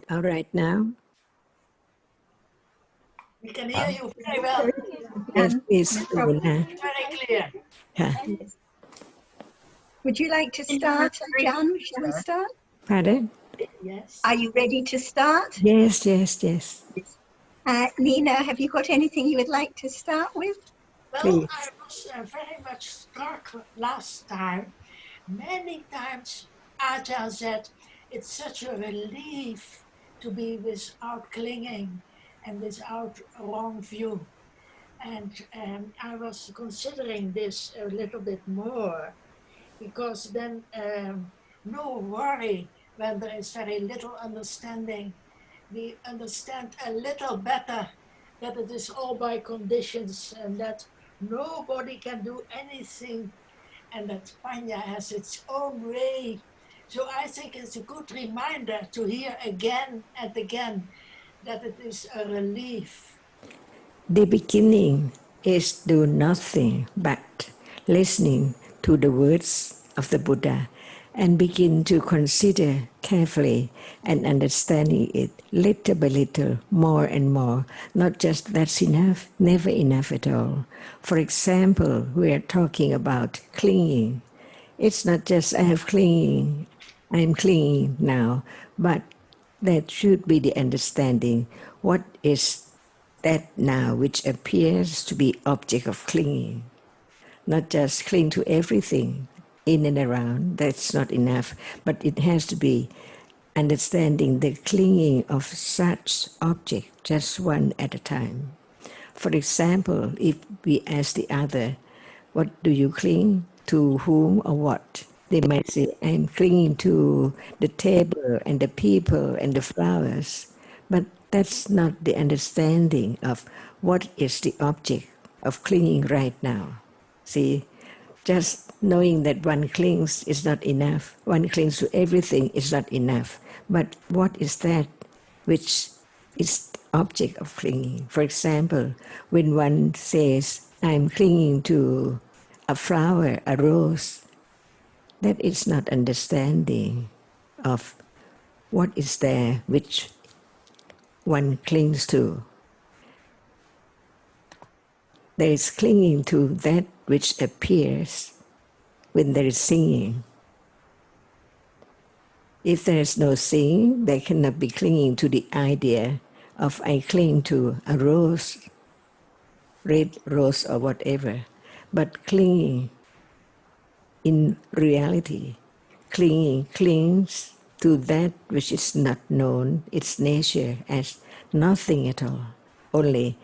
All right now? We can hear you very well. Yes, please. Very clear. Yeah. Would you like to start, Ajarn? Shall we start? Pardon? Yes. Are you ready to start? Yes, yes, yes. Nina, have you got anything you would like to start with? Well, Please. I was very much struck last time. Many times Ajahn said, it's such a relief to be without clinging and without wrong view. And I was considering this a little bit more, because then no worry when there is very little understanding. We understand a little better that it is all by conditions and that nobody can do anything and that Panya has its own way. So I think it's a good reminder to hear again and again that it is a relief. The beginning is do nothing but listening to the words of the Buddha and begin to consider carefully and understanding it little by little, more and more. Not just that's enough, never enough at all. For example, we are talking about clinging. It's not just I have clinging, I'm clinging now, but that should be the understanding. What is that now which appears to be object of clinging? Not just cling to everything in and around, that's not enough, but it has to be understanding the clinging of such object, just one at a time. For example, if we ask the other, what do you cling to, whom or what? They might say, I'm clinging to the table and the people and the flowers. But that's not the understanding of what is the object of clinging right now. See, just knowing that one clings is not enough. One clings to everything is not enough. But what is that which is object of clinging? For example, when one says, I'm clinging to a flower, a rose, that is not understanding of what is there which one clings to. There is clinging to that which appears when there is singing. If there is no singing, there cannot be clinging to the idea of I cling to a rose, red rose or whatever. But clinging in reality, clinging clings to that which is not known, its nature as nothing at all. Only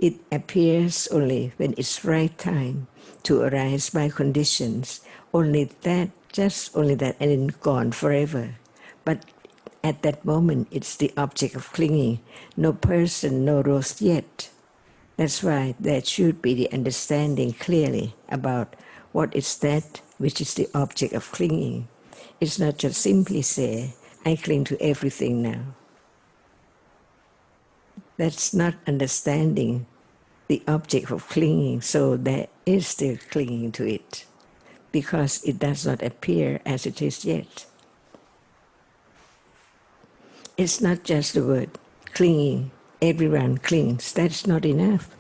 it appears only when it's right time to arise by conditions. Only that, just only that, and then gone forever. But at that moment, it's the object of clinging. No person, no rose yet. That's why there should be the understanding clearly about what is that which is the object of clinging. It's not just simply say, I cling to everything now. That's not understanding the object of clinging, so there is still clinging to it, because it does not appear as it is yet. It's not just the word clinging, everyone clings, that's not enough.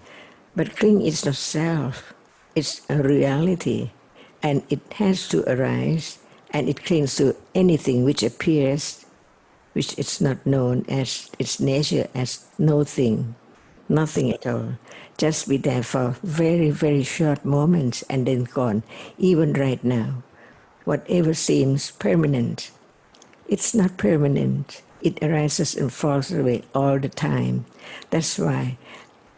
But cling is not self, it's a reality, and it has to arise, and it clings to anything which appears, which is not known as its nature as no thing, nothing at all. Just be there for very, very short moments and then gone, even right now. Whatever seems permanent, it's not permanent. It arises and falls away all the time. That's why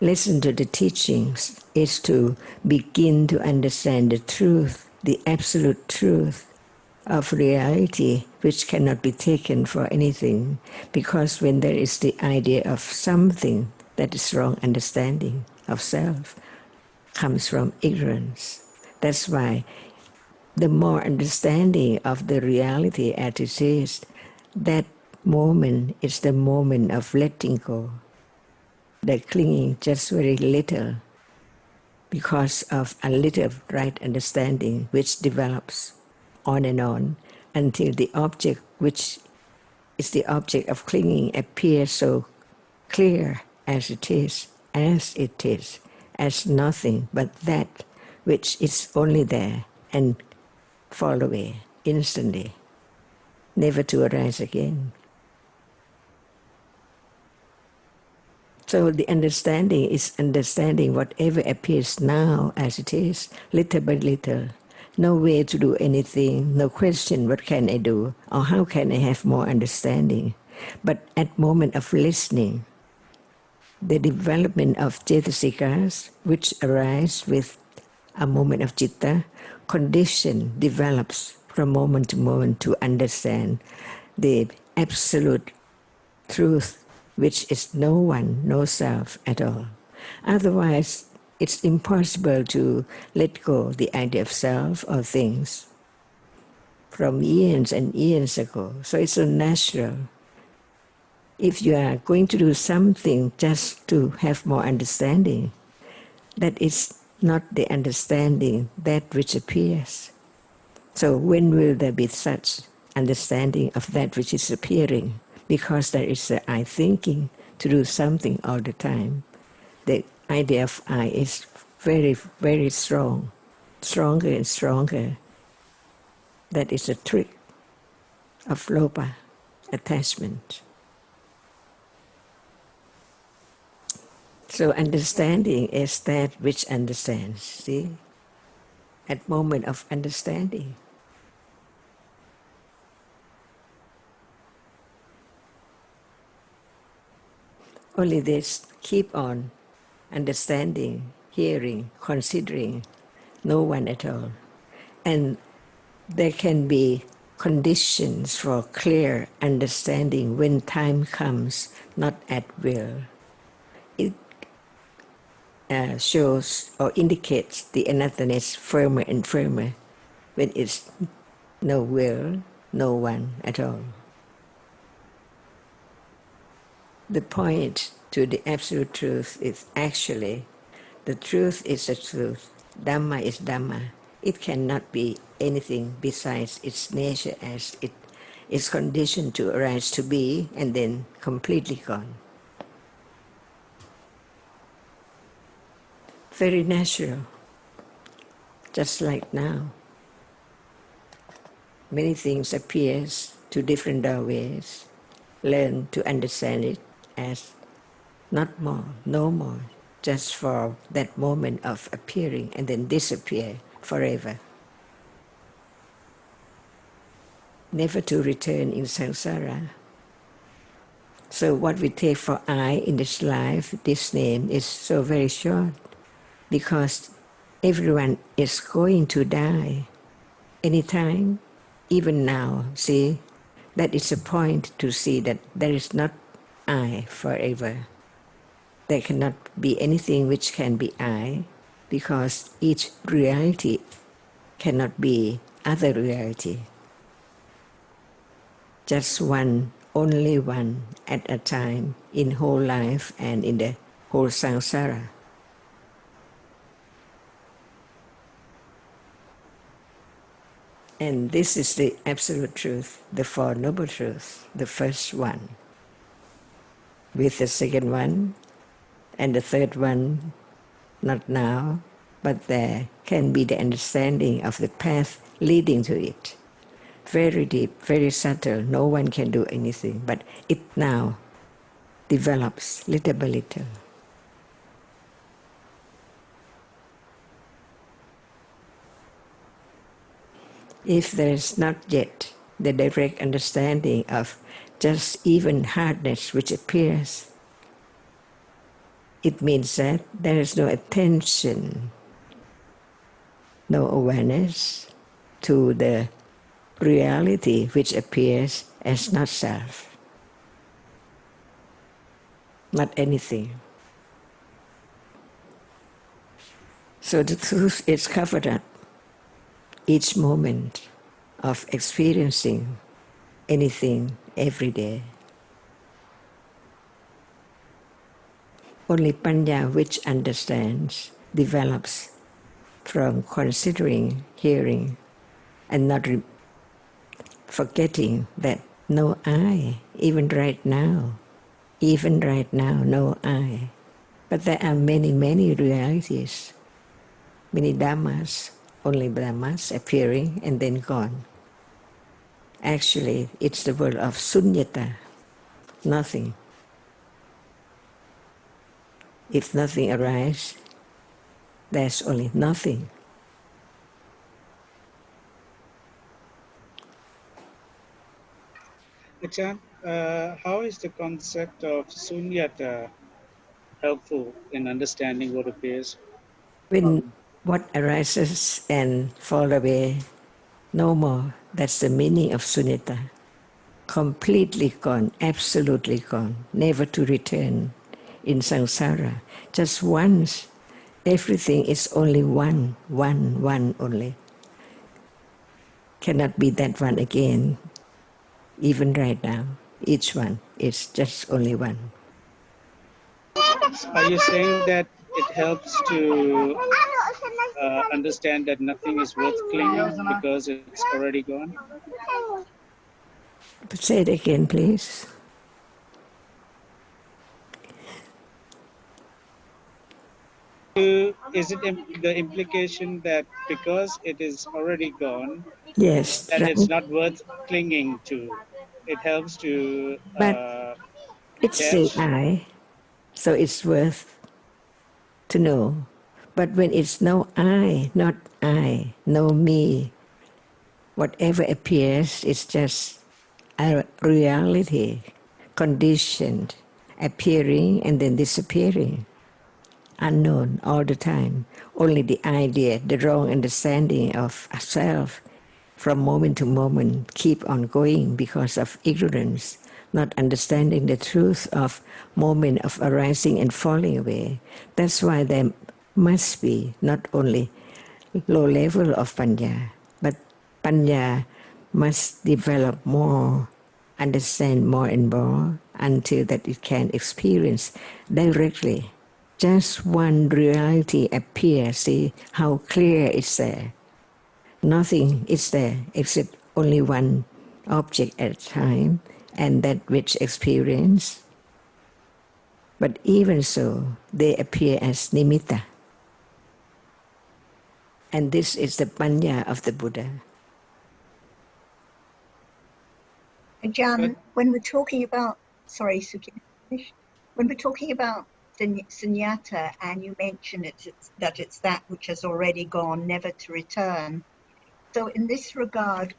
listen to the teachings is to begin to understand the truth, the absolute truth of reality, which cannot be taken for anything, because when there is the idea of something, that is wrong understanding of self, comes from ignorance. That's why the more understanding of the reality as it is, that moment is the moment of letting go, the clinging just very little, because of a little right understanding which develops on and on until the object which is the object of clinging appears so clear as it is, as nothing but that which is only there and fall away instantly, never to arise again. So the understanding is understanding whatever appears now as it is, little by little. No way to do anything, no question what can I do or how can I have more understanding. But at moment of listening, the development of cetasikas, which arise with a moment of citta, condition develops from moment to moment to understand the absolute truth, which is no one, no self at all. Otherwise, it's impossible to let go the idea of self or things from eons and eons ago. So it's so natural. If you are going to do something just to have more understanding, that is not the understanding that which appears. So when will there be such understanding of that which is appearing? Because there is the I thinking to do something all the time. The idea of I is very, very strong, stronger and stronger. That is a trick of lopa, attachment. So understanding is that which understands, see? At moment of understanding. Only this, keep on understanding, hearing, considering, no one at all. And there can be conditions for clear understanding when time comes, not at will. It shows or indicates the another's firmer and firmer when it's no will, no one at all. The point to the absolute truth is actually the truth is the truth. Dhamma is Dhamma. It cannot be anything besides its nature as it is conditioned to arise to be and then completely gone. Very natural, just like now. Many things appears to different doorways. Learn to understand it as not more, no more, just for that moment of appearing and then disappear forever. Never to return in samsara. So what we take for I in this life, this name, is so very short because everyone is going to die anytime, even now, see? That is a point to see that there is not I forever. There cannot be anything which can be I because each reality cannot be other reality. Just one, only one at a time in whole life and in the whole samsara. And this is the absolute truth, the Four Noble Truths, the first one. With the second one and the third one, not now, but there can be the understanding of the path leading to it. Very deep, very subtle, no one can do anything, but it now develops little by little. If there is not yet the direct understanding of just even hardness which appears, it means that there is no attention, no awareness to the reality which appears as not self, not anything. So the truth is covered up each moment of experiencing anything every day. Only panya which understands develops from considering, hearing, and not forgetting that no I, even right now, no I. But there are many, many realities, many Dhammas, only Dhammas appearing and then gone. Actually, it's the world of sunyata, nothing. If nothing arises, there's only nothing. Ajarn, how is the concept of sunyata helpful in understanding what appears? When what arises and fall away, no more. That's the meaning of sunyata. Completely gone, absolutely gone, never to return in samsara. Just once, everything is only one only. Cannot be that one again, even right now. Each one is just only one. Are you saying that it helps to understand that nothing is worth clinging because it's already gone? Say it again, please. Is it the implication that because it is already gone, Yes, that right. it's not worth clinging to? It helps to But it's still catch. I, so it's worth to know. But when it's no I, no me, whatever appears is just a reality, conditioned, appearing and then disappearing, unknown all the time. Only the idea, the wrong understanding of self from moment to moment keep on going because of ignorance, not understanding the truth of moment of arising and falling away. That's why there must be not only low level of panya, but panya must develop more, understand more and more until that it can experience directly. Just one reality appears, see how clear it's there. Nothing is there except only one object at a time, and that which experience. But even so, they appear as nimitta. And this is the panya of the Buddha. Ajarn, when we're talking about, sorry, Sukesh, when we're talking about sunyata and you mentioned that it's that which has already gone, never to return. So in this regard,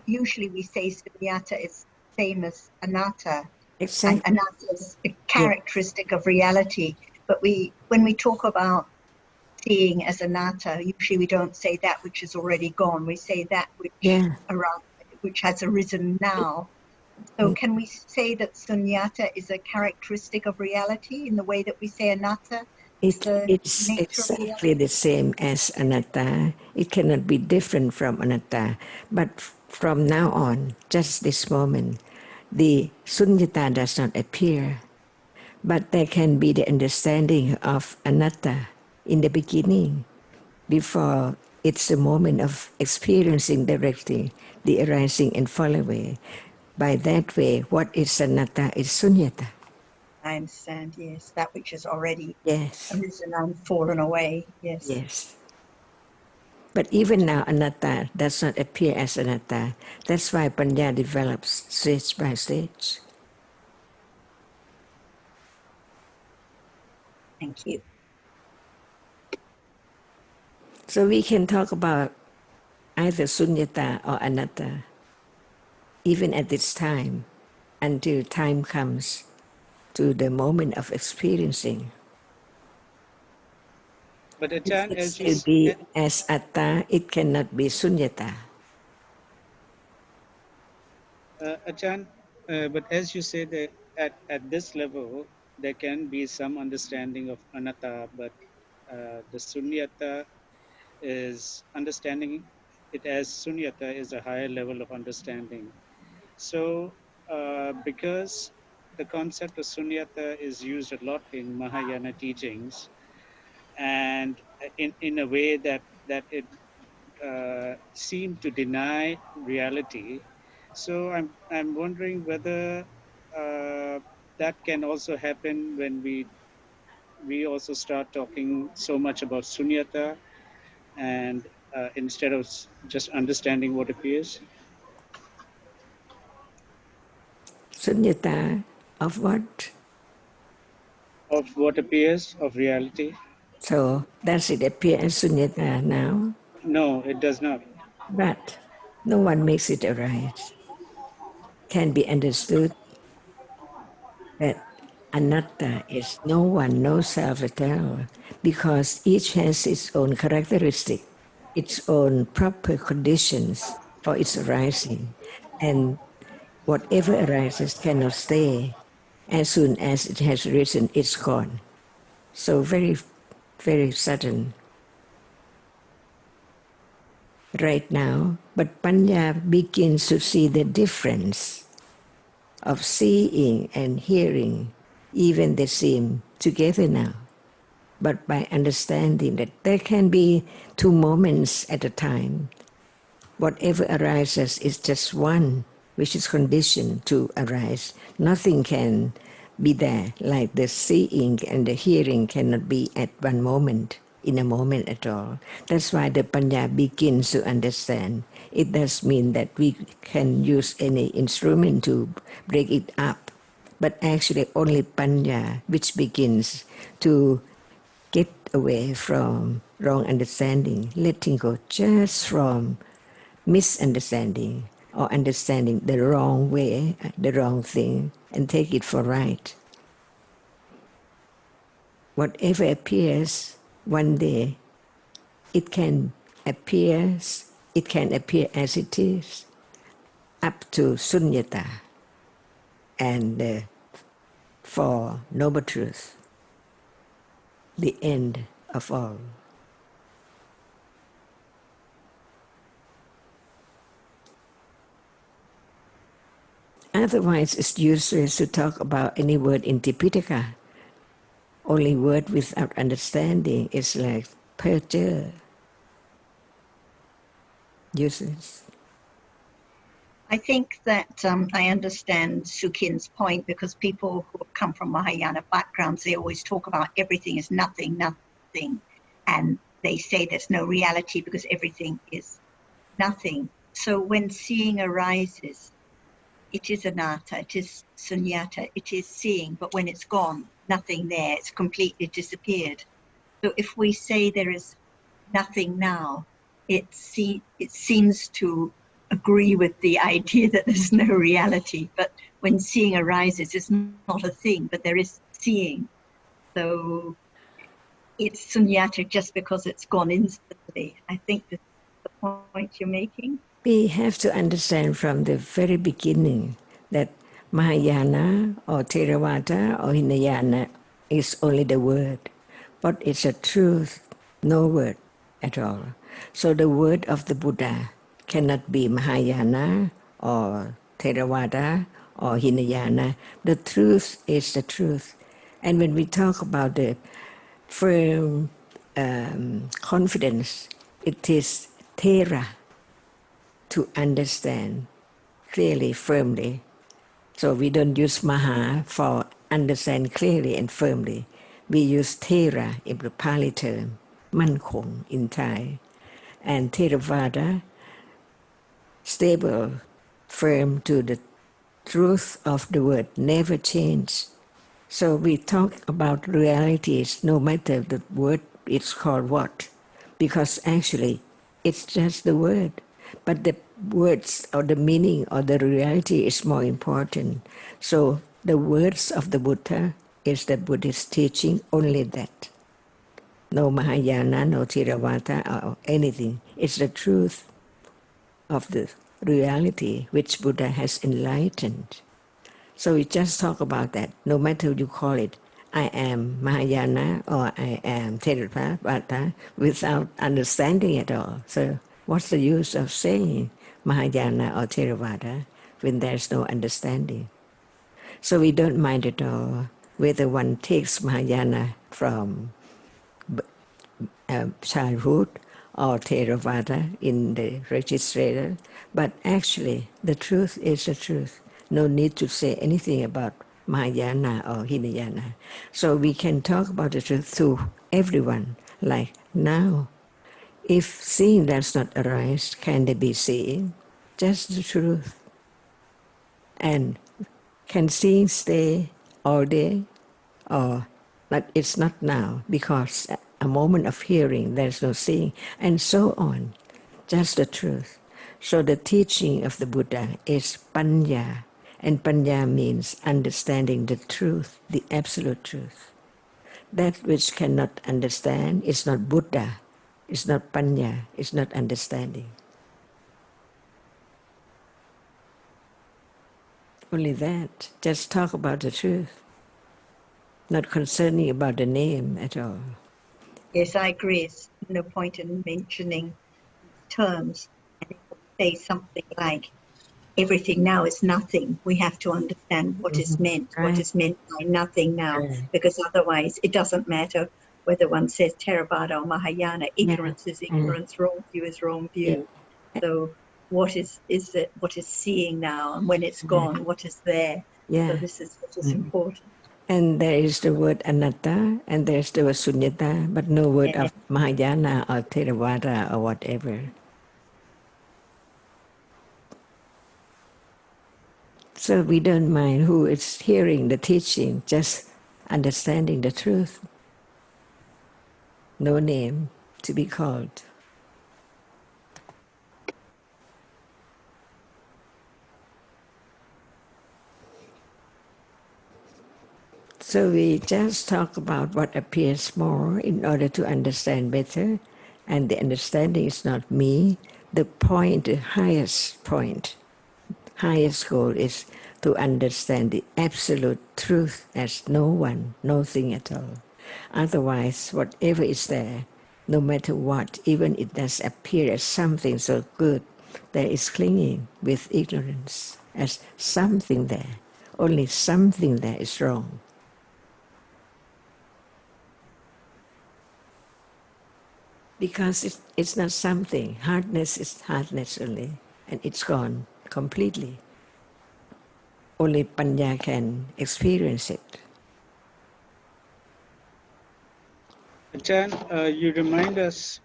usually we say sunyata is same as anatta, and Exactly. anatta is a Yeah. characteristic of reality. But when we talk about seeing as anatta, usually we don't say that which is already gone. We say that Yeah. which has arisen now. So can we say that sunyata is a characteristic of reality in the way that we say anatta is the It's nature of exactly reality? the same as anatta. It cannot be different from anatta. But from now on, just this moment, the sunyata does not appear. But there can be the understanding of anatta in the beginning, before it's the moment of experiencing directly the arising and fall away. By that way, what is anatta is sunyata. I understand, yes. That which has already Yes, arisen and fallen away, yes. yes. But even now, anatta does not appear as anatta. That's why panya develops stage by stage. Thank you. So we can talk about either sunyata or anatta, even at this time, until time comes to the moment of experiencing. But If Ajarn, it still be as atta, it cannot be sunyata. Ajarn, but as you say that at this level there can be some understanding of anatta, but the sunyata is understanding it as sunyata is a higher level of understanding. So because the concept of sunyata is used a lot in Mahayana teachings, and in a way that it seemed to deny reality. So I'm wondering whether that can also happen when we also start talking so much about sunyata, and instead of just understanding what appears. Sunyata of what? Of what appears, of reality. So does it appear as sunyata now? No, it does not. But no one makes it arise. Can be understood that anatta is no one, no self at all, because each has its own characteristic, its own proper conditions for its arising. And whatever arises cannot stay. As soon as it has risen, it's gone. So very, very sudden right now. But Panya begins to see the difference of seeing and hearing, even they seem together now. But by understanding that there can be two moments at a time, whatever arises is just one, which is conditioned to arise. Nothing can be there, like the seeing and the hearing cannot be at one moment, in a moment at all. That's why the Panya begins to understand. It does mean that we can use any instrument to break it up, but actually only Panya, which begins to get away from wrong understanding, letting go just from misunderstanding or understanding the wrong way, the wrong thing, and take it for right. Whatever appears one day, it can appear, as it is, up to sunyata and for noble truth, the end of all. Otherwise, it's useless to talk about any word in Tipitaka. Only word without understanding is like perjure, useless. I think that I understand Sukin's point, because people who come from Mahayana backgrounds, they always talk about everything is nothing, nothing. And they say there's no reality because everything is nothing. So when seeing arises, it is anatta, it is sunyata, it is seeing, but when it's gone, nothing there, it's completely disappeared. So if we say there is nothing now, it seems to agree with the idea that there's no reality. But when seeing arises, it's not a thing, but there is seeing. So it's sunyata just because it's gone instantly. I think that's the point you're making. We have to understand from the very beginning that Mahayana or Theravada or Hinayana is only the word, but it's a truth, no word at all. So the word of the Buddha cannot be Mahayana or Theravada or Hinayana. The truth is the truth. And when we talk about the firm confidence, it is Thera, to understand clearly, firmly. So we don't use Maha for understand clearly and firmly. We use Thera in the Pali term, Mankong in Thai, and Theravada, stable, firm to the truth of the word, never change. So we talk about realities no matter the word is called what, because actually it's just the word. But the words or the meaning or the reality is more important. So the words of the Buddha is the Buddhist teaching, only that. No Mahayana, no Theravada or anything. It's the truth of the reality which Buddha has enlightened. So we just talk about that, no matter you call it, I am Mahayana or I am Theravada, without understanding at all. So what's the use of saying Mahayana or Theravada when there's no understanding? So we don't mind at all whether one takes Mahayana from childhood or Theravada in the registrator, but actually the truth is the truth. No need to say anything about Mahayana or Hinayana. So we can talk about the truth to everyone, like now. If seeing does not arise, can they be seeing? Just the truth. And can seeing stay all day? Or but it's not now, because a moment of hearing, there's no seeing, and so on. Just the truth. So the teaching of the Buddha is panya, and panya means understanding the truth, the absolute truth. That which cannot understand is not Buddha, it's not panya, it's not understanding. Only that. Just talk about the truth, not concerning about the name at all. Yes, I agree. It's no point in mentioning terms. And if we say something like, everything now is nothing, we have to understand what is meant, what Right. is meant by nothing now, Right. because otherwise it doesn't matter whether one says Theravada or Mahayana. Yeah. Ignorance is ignorance, wrong view is wrong Yeah. view. So what is it, what is seeing now, and when it's Yeah. gone, what is there? So Yeah. this is what is important. And there is the word anatta, and there's the word sunyata, but no word Yeah. of Mahayana or Theravada or whatever. So we don't mind who is hearing the teaching, just understanding the truth. No name to be called. So we just talk about what appears more in order to understand better, and the understanding is not me. The point, the highest point, highest goal is to understand the absolute truth as no one, no thing at all. Otherwise, whatever is there, no matter what, even it does appear as something so good, there is clinging with ignorance as something there. Only something there is wrong. Because it's not something. Hardness is hardness only, and it's gone completely. Only Panya can experience it. Ajarn, you remind us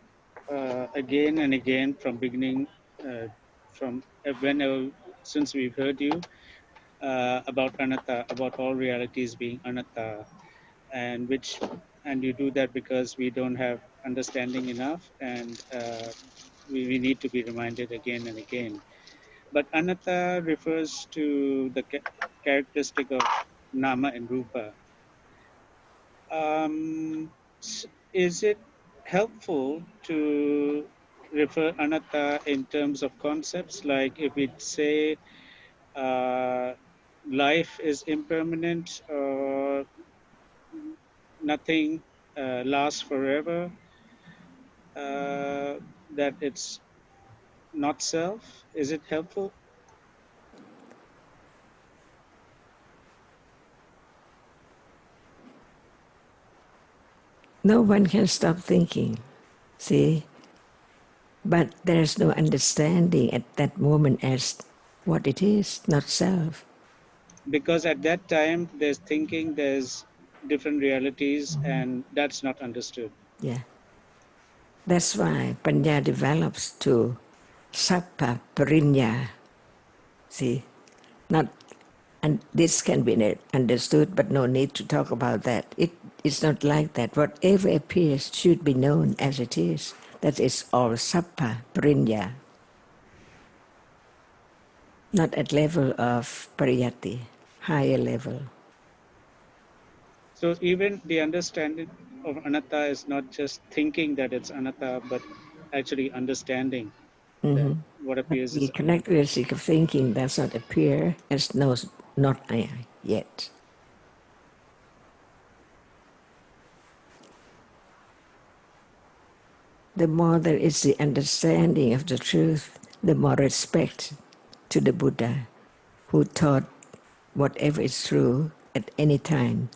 again and again from beginning, from whenever since we've heard you about anatta, about all realities being anatta, and you do that because we don't have understanding enough, and we need to be reminded again and again. But anatta refers to the characteristic of nama and rupa. Is it helpful to refer anatta in terms of concepts, like if we say life is impermanent, or nothing lasts forever, that it's not self? Is it helpful? No one can stop thinking, see? But there's no understanding at that moment as what it is, not self. Because at that time there's thinking, there's different realities, and that's not understood. Yeah. That's why Panya develops to Sappa Parinya. See? Not, and this can be understood, but no need to talk about that. It's not like that. Whatever appears should be known as it is. That is all Sappa Parinya. Not at level of Pariyati, higher level. So even the understanding of anatta is not just thinking that it's anatta, but actually understanding that what But appears the is anatta. characteristic of thinking does not appear as knows not I yet. The more there is the understanding of the truth, the more respect to the Buddha, who taught whatever is true at any time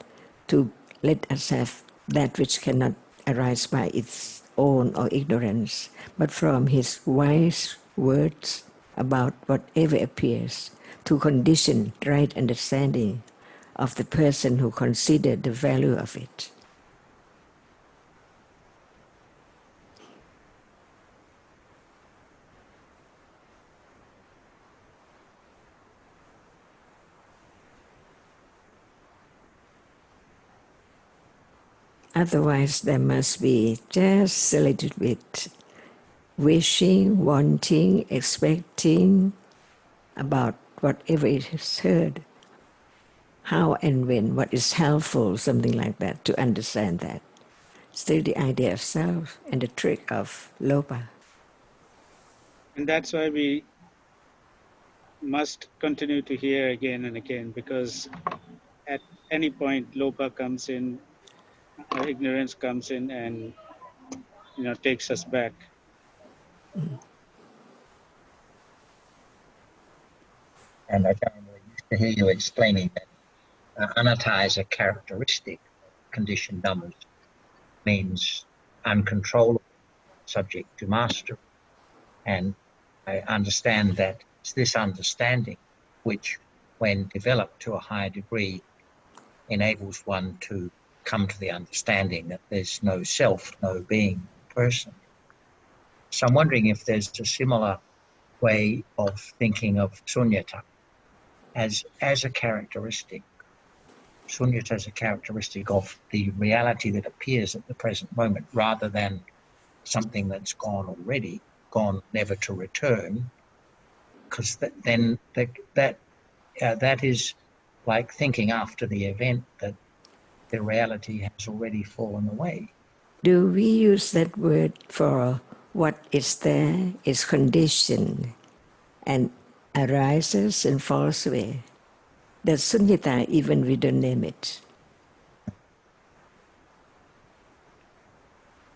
to let us have that which cannot arise by its own or ignorance, but from his wise words about whatever appears to condition right understanding of the person who considered the value of it. Otherwise, there must be just a little bit wishing, wanting, expecting about whatever is heard, how and when, what is helpful, something like that, to understand that. Still the idea of self and the trick of lopa. And that's why we must continue to hear again and again, because at any point lopa comes in, ignorance comes in, and takes us back. And Ajarn, we used to hear you explaining that anatta is a characteristic of conditioned dhammas, means uncontrollable, subject to mastery. And I understand that it's this understanding which, when developed to a higher degree, enables one to come to the understanding that there's no self, no being, person. So I'm wondering if there's a similar way of thinking of sunyata as a characteristic. Sunyata as a characteristic of the reality that appears at the present moment, rather than something that's gone already, gone never to return, because then that is like thinking after the event that the reality has already fallen away. Do we use that word for what is there, is conditioned, and arises and falls away? That's sunyata, even we don't name it.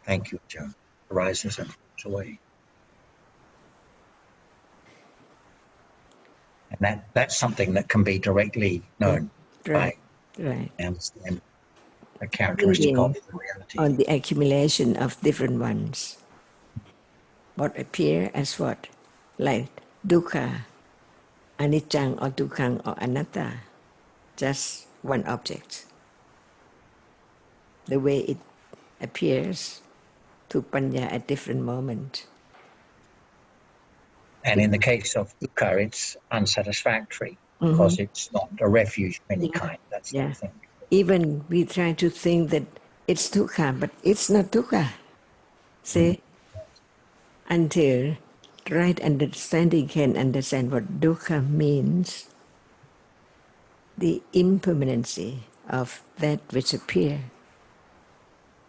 Thank you, John. Arises and falls away. And that's something that can be directly known Right, by right. understanding a characteristic of the reality. On the accumulation of different ones. What appear as what? Like dukkha, anicca or dukkha or anatta. Just one object. The way it appears to panya at different moments. And in the case of dukkha, it's unsatisfactory because it's not a refuge of any kind. That's the thing. Even we try to think that it's dukkha, but it's not dukkha. See? Until right understanding can understand what dukkha means, the impermanency of that which appear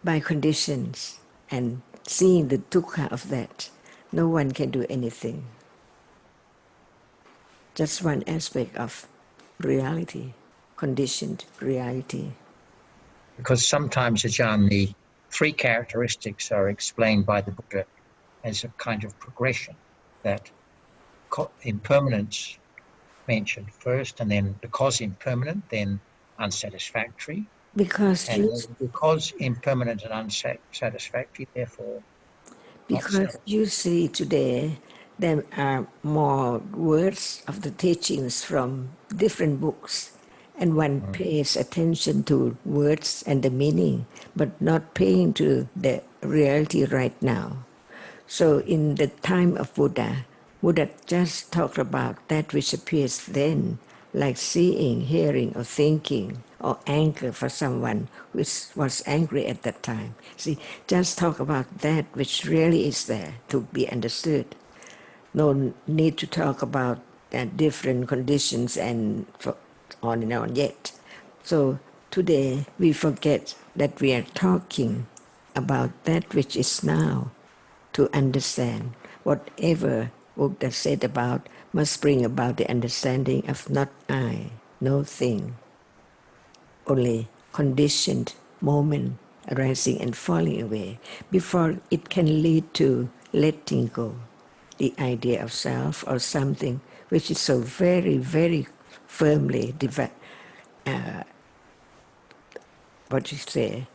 by conditions, and seeing the dukkha of that, no one can do anything. Just one aspect of reality, conditioned reality. Because sometimes, Ajahn, the three characteristics are explained by the Buddha as a kind of progression, that impermanence mentioned first, and then because impermanent, then unsatisfactory. Because impermanent and unsatisfactory, therefore because you see today there are more words of the teachings from different books, and one pays attention to words and the meaning, but not paying to the reality right now. So in the time of Buddha just talked about that which appears then, like seeing, hearing, or thinking, or anger for someone who was angry at that time. See, just talk about that which really is there to be understood. No need to talk about different conditions and on and on yet. So today we forget that we are talking about that which is now, to understand whatever Buddha said about must bring about the understanding of not I, no thing, only conditioned moment arising and falling away before it can lead to letting go the idea of self or something which is so very, very firmly what you say,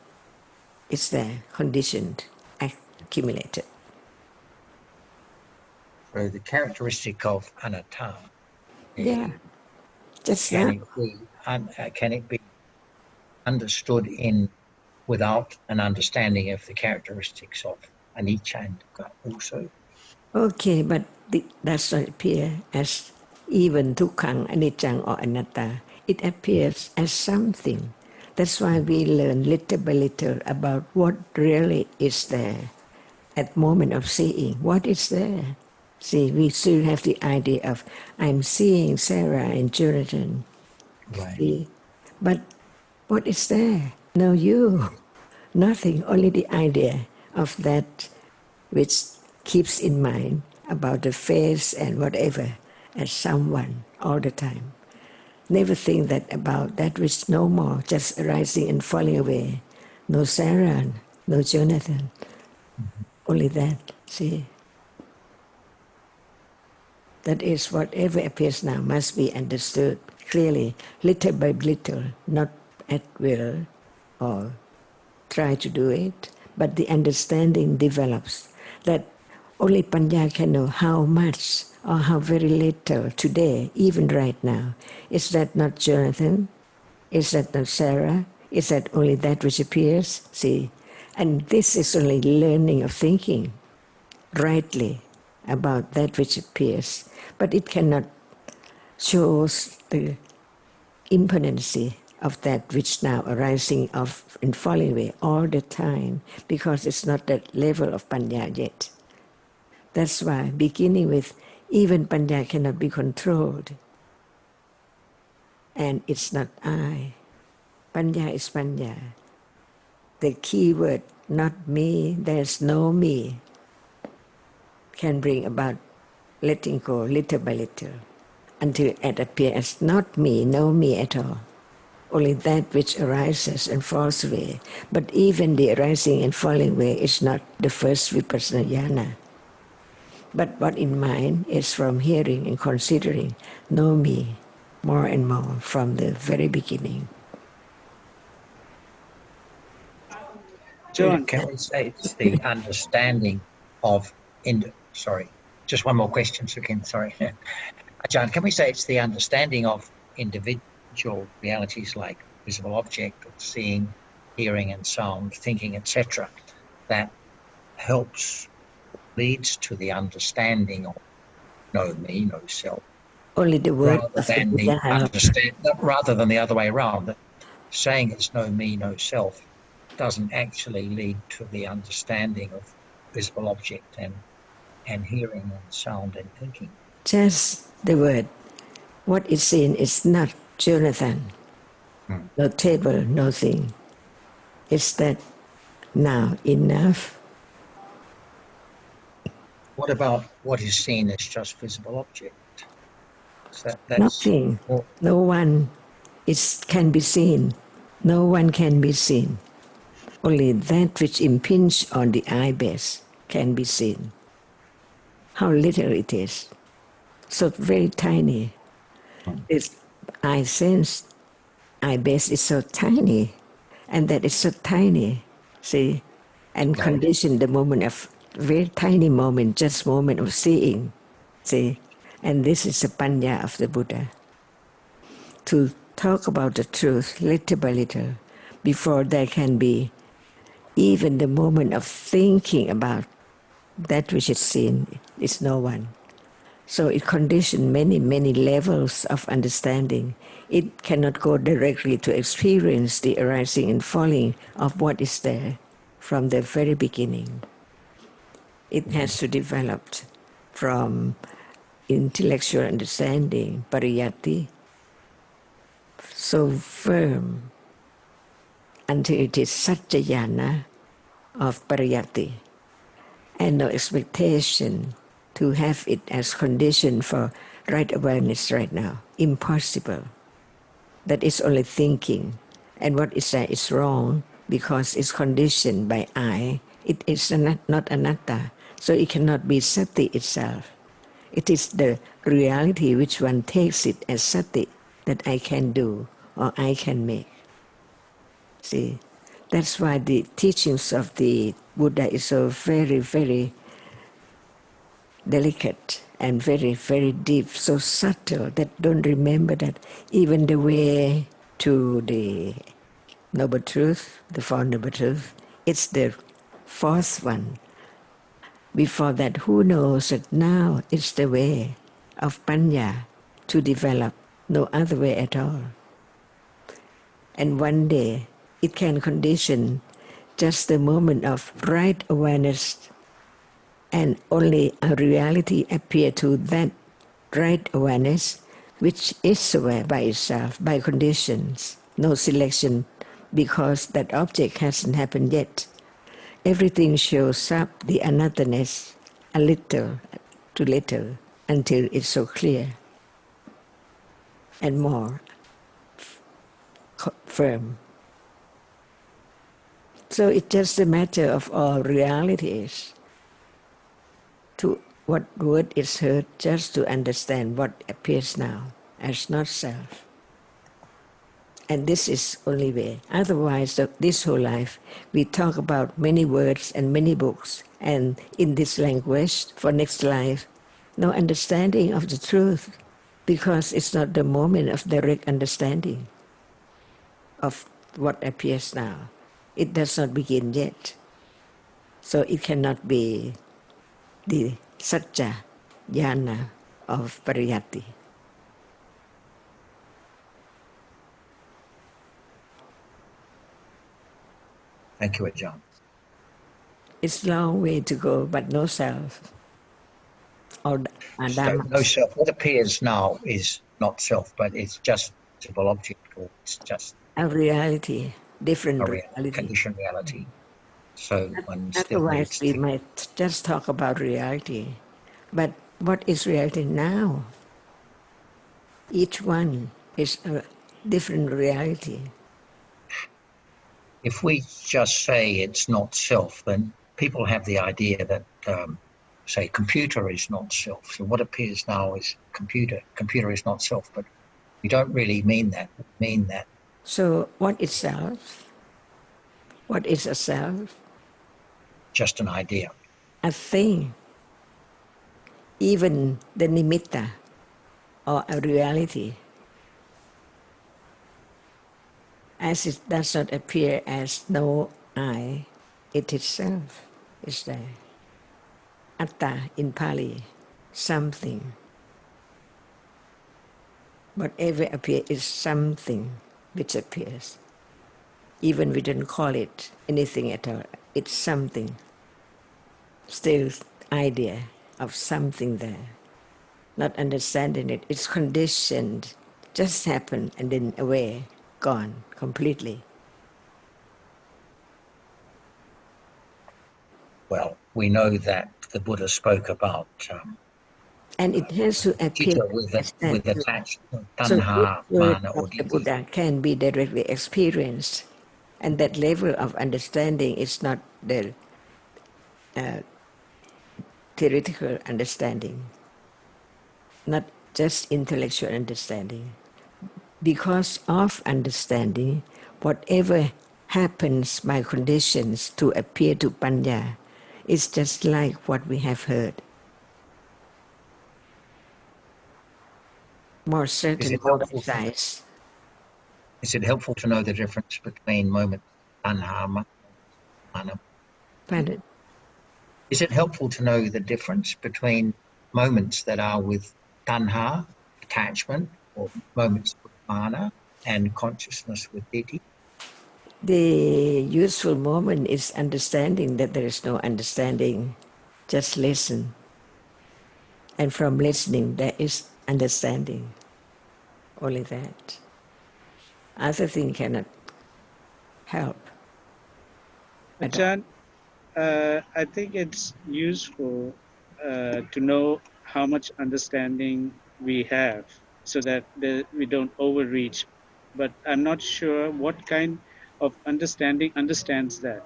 it's there, conditioned, accumulated. So the characteristic of anatta, Yeah, just can now. can it be understood in without an understanding of the characteristics of anicca and dukkha also? Okay, but does not appear as even tukkhaṃ, aniccaṃ or anatta. It appears as something. That's why we learn little by little about what really is there at moment of seeing. What is there? See, we still have the idea of I'm seeing Sarah and Jonathan. Right. See, but what is there? No you. Nothing, only the idea of that which keeps in mind about the face and whatever as someone all the time. Never think that about that which no more, just arising and falling away. No Sarah, no Jonathan, only that, see. That is whatever appears now must be understood clearly, little by little, not at will or try to do it, but the understanding develops that only Panya can know how much or how very little today, even right now. Is that not Jonathan? Is that not Sarah? Is that only that which appears? See, and this is only learning of thinking rightly about that which appears, but it cannot show the impermanency of that which now arising of and falling away all the time, because it's not that level of panya yet. That's why beginning with even panya cannot be controlled, and it's not I. Panya is panya. The key word, not me, there's no me, can bring about letting go little by little until it appears as not me, no me at all. Only that which arises and falls away. But even the arising and falling away is not the first vipassana jhana. But what in mind is from hearing and considering, know me more and more from the very beginning. John, Can we say it's the understanding of, sorry, just one more question, Sukhin, sorry. Ajarn, can we say it's the understanding of individual realities like visible object or seeing, hearing and sound, thinking, etc., that helps, leads to the understanding of no me, no self, Only the word rather of the than Buddha rather than the other way around, that saying it's no me, no self doesn't actually lead to the understanding of visible object and hearing and sound and thinking. just the word. What is seen is not Jonathan, no table, no thing. Is that now enough? What about what is seen as just visible object? That's Nothing. more, No one can be seen. No one can be seen. Only that which impinges on the eye base can be seen. How little it is. So very tiny. This eye sense, eye base is so tiny. And that is so tiny. See? And right. condition the moment of very tiny moment, just moment of seeing. See? And this is the panya of the Buddha. To talk about the truth little by little before there can be even the moment of thinking about that which is seen is no one. So it conditions many, many levels of understanding. It cannot go directly to experience the arising and falling of what is there from the very beginning. It has to develop from intellectual understanding, pariyatti, so firm until it is satchayana of pariyatti, and no expectation to have it as condition for right awareness right now. Impossible. That is only thinking. And what is that is wrong because it's conditioned by I. It is not anatta. So it cannot be sati itself. It is the reality which one takes it as sati that I can do or I can make. See, That's why the teachings of the Buddha is so very, very delicate and very, very deep, so subtle that don't remember that even the way to the Noble Truth, the Four Noble Truth, it's the fourth one. Before that, who knows that now it's the way of Panya to develop, no other way at all. And one day, it can condition just the moment of right awareness, and only a reality appear to that right awareness, which is aware by itself, by conditions, no selection, because that object hasn't happened yet. Everything shows up the anatterness a little to little until it's so clear and more firm. So it's just a matter of all realities. To what word is heard, just to understand what appears now as not self. And this is only way. Otherwise, this whole life, we talk about many words and many books, and in this language for next life, no understanding of the truth, because it's not the moment of direct understanding of what appears now. It does not begin yet. So it cannot be the Satya Jnana of Pariyatti. Thank you, Ajarn. It's a long way to go, but no self. Or So Dhamma. no self. What appears now is not self, but it's just a visible object, or it's just A reality, different a reality. conditioned reality. So one still Otherwise, needs we to. might just talk about reality. But what is reality now? Each one is a different reality. If we just say it's not self, then people have the idea that, say, computer is not self. So what appears now is computer. Computer is not self, but we don't really mean that. We mean that So what is self? What is a self? just an idea. A thing. Even the nimitta, or a reality, as it does not appear as no I, it itself is there. Atta in Pali, something. Whatever appears is something which appears. Even we don't call it anything at all, it's something. Still idea of something there. Not understanding it, it's conditioned, just happened and then away, gone completely. Well, we know that the Buddha spoke about And it has to appear chitta as that. with attached So this tanha, word mana, or of the ditthi. Buddha can be directly experienced, and that level of understanding is not the theoretical understanding, not just intellectual understanding. Because of understanding, whatever happens by conditions to appear to Panya is just like what we have heard. More certain, more precise. Is it helpful to know the difference between moments tanha, mana? Pardon? Is it helpful to know the difference between moments that are with tanha, attachment, or moments with mana, and consciousness with ditthi? The useful moment is understanding that there is no understanding. Just listen. And from listening, there is understanding. Only that. Other thing cannot help at all. Ajarn, I think it's useful to know how much understanding we have so that we don't overreach. But I'm not sure what kind of understanding understands that.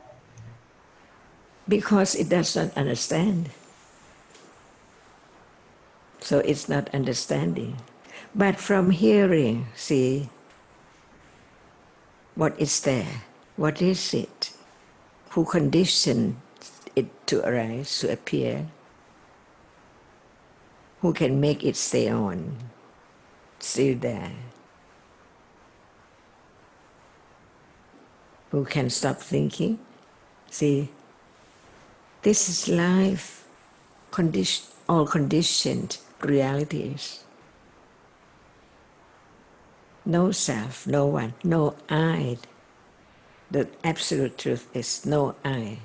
Because it does not understand. So it's not understanding. But from hearing, see what is there, What is it? Who conditioned it to arise, to appear? Who can make it stay on, still there? Who can stop thinking? See, this is life, all conditioned realities. No self, no one, no I. The absolute truth is no I.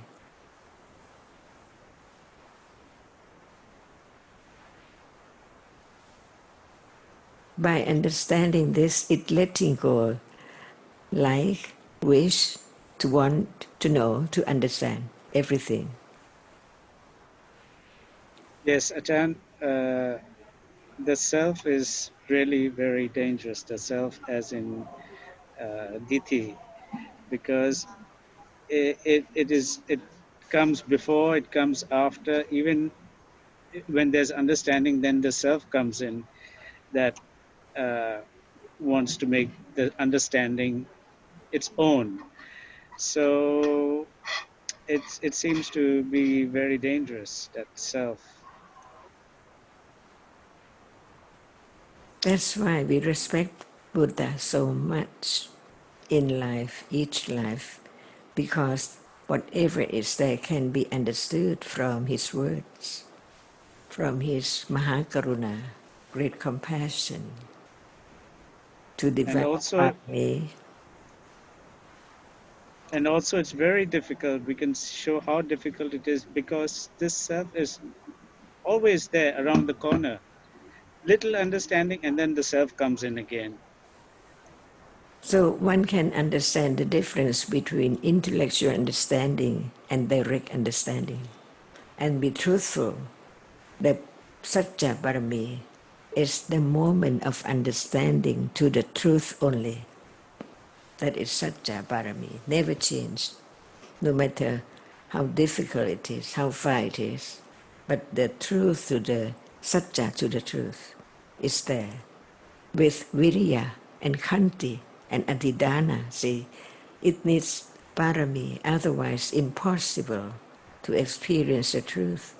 By understanding this, it letting go, like, wish, to want, to know, to understand everything. Yes, Ajarn, the self is really very dangerous. The self, as in Diti, because it comes before, it comes after. Even when there's understanding, then the self comes in that wants to make the understanding its own. So it seems to be very dangerous, that self. That's why we respect Buddha so much in life, each life, because whatever is there can be understood from his words, from his Mahakaruna, great compassion, to And develop also, me. and also it's very difficult. We can show how difficult it is because this self is always there around the corner. Little understanding, and then the self comes in again. So one can understand the difference between intellectual understanding and direct understanding, and be truthful. The Satya Parami is the moment of understanding to the truth only. That is Satya Parami, never changed, no matter how difficult it is, how far it is. But the truth to the Satya, to the truth, is there. With Viriya and Khanti and Adhidana, see, it needs Parami, otherwise impossible to experience the truth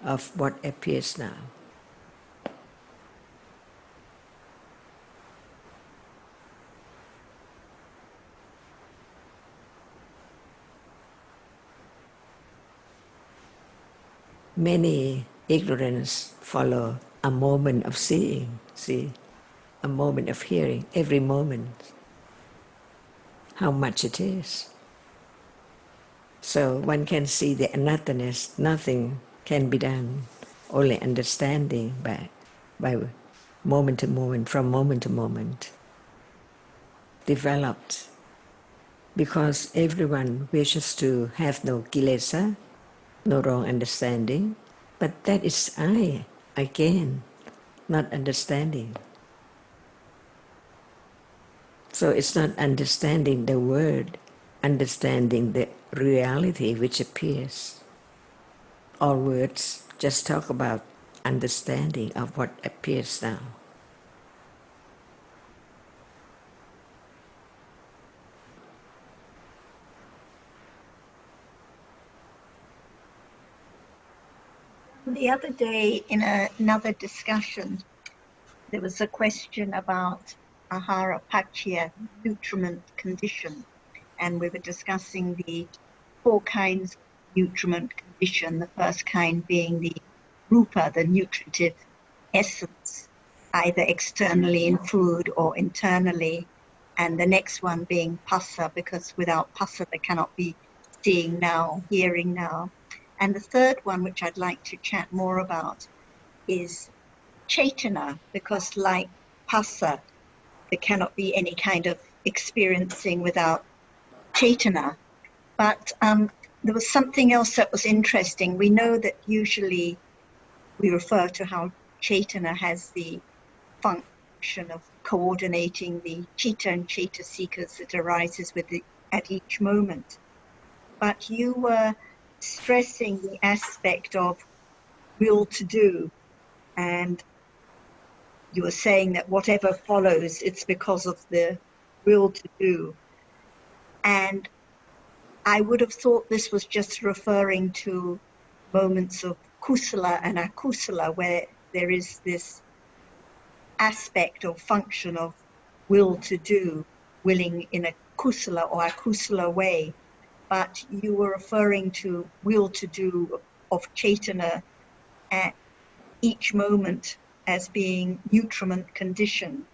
of what appears now. Many ignorance follow a moment of seeing, see, a moment of hearing, every moment, how much it is. So one can see the anatthaness, nothing can be done, only understanding by moment to moment, from moment to moment, developed. Because everyone wishes to have no kilesa, no wrong understanding, but that is I, again, not understanding. So it's not understanding the word, understanding the reality which appears. All words just talk about understanding of what appears now. The other day in another discussion, there was a question about ahara pakya, nutriment condition, and we were discussing the four kinds of nutriment condition, the first kind being the rupa, the nutritive essence, either externally in food or internally, and the next one being passa, because without passa there cannot be seeing now, hearing now. And the third one, which I'd like to chat more about, is chaitana, because like passa, there cannot be any kind of experiencing without chaitana. But there was something else that was interesting. We know that usually we refer to how chaitana has the function of coordinating the chitta and chaita seekers that arises at each moment. But you were stressing the aspect of will to do, and you were saying that whatever follows, it's because of the will to do. And I would have thought this was just referring to moments of kusala and akusala, where there is this aspect or function of will to do, willing in a kusala or akusala way. But you were referring to will to do of Chaitanya at each moment as being nutriment conditioned.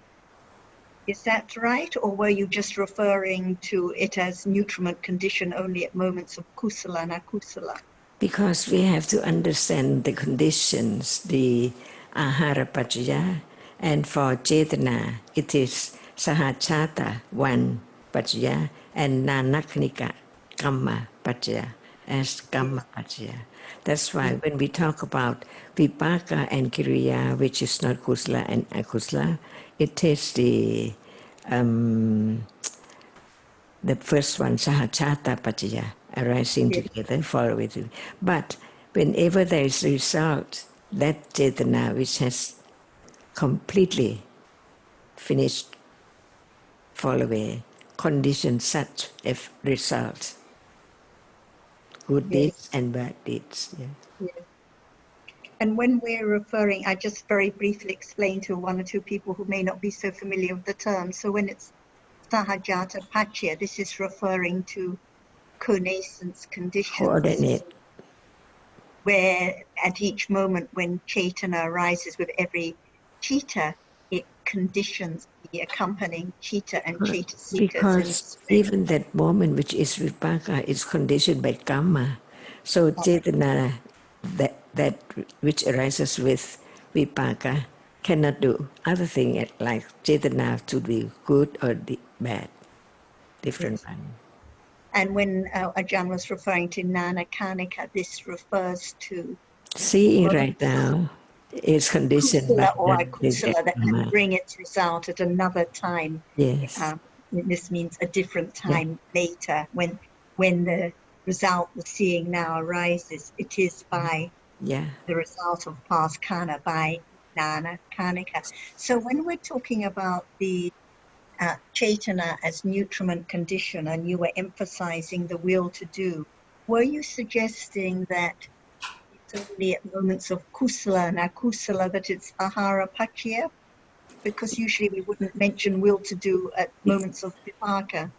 Is that right? Or were you just referring to it as nutriment condition only at moments of kusala and akusala? Because we have to understand the conditions, the ahara pachaya, and for cetana, it is sahachata, one pachaya, and nanaknika, kamma pachaya, as kamma pachaya. That's why when we talk about vipaka and kiriya, which is not kusala and akusala, it is the first one, sahachata pachaya, arising together, follow with it. But whenever there is a result, that cetana which has completely finished fall away, condition such a result. Good deeds and bad deeds. Yeah. Yes. And when we're referring, I just very briefly explained to one or two people who may not be so familiar with the term. So when it's sahajata pachya, this is referring to connaissance conditions, Coordinate. where at each moment when Chaitanya arises with every chitta, it conditions the accompanying chitta and chaitasikas in Because this way. even that moment which is vipaka is conditioned by karma. So cetana, that which arises with vipaka, cannot do other thing like cetana to be good or bad, different Yes. one. And when Ajarn was referring to Nana Kanika, this refers to Seeing right moments of now is conditioned by kusala or the akusala that can karma. bring its result at another time. Yes. This means a different Yeah. time later. When the result we're seeing now arises, it is by Yeah. the result of past kana, by Nana Kanika. So when we're talking about the Chaitanya as nutriment condition, and you were emphasizing the will to do, were you suggesting that it's only at moments of kusala and akusala that it's ahara pachya? Because usually we wouldn't mention will to do at moments of vipaka.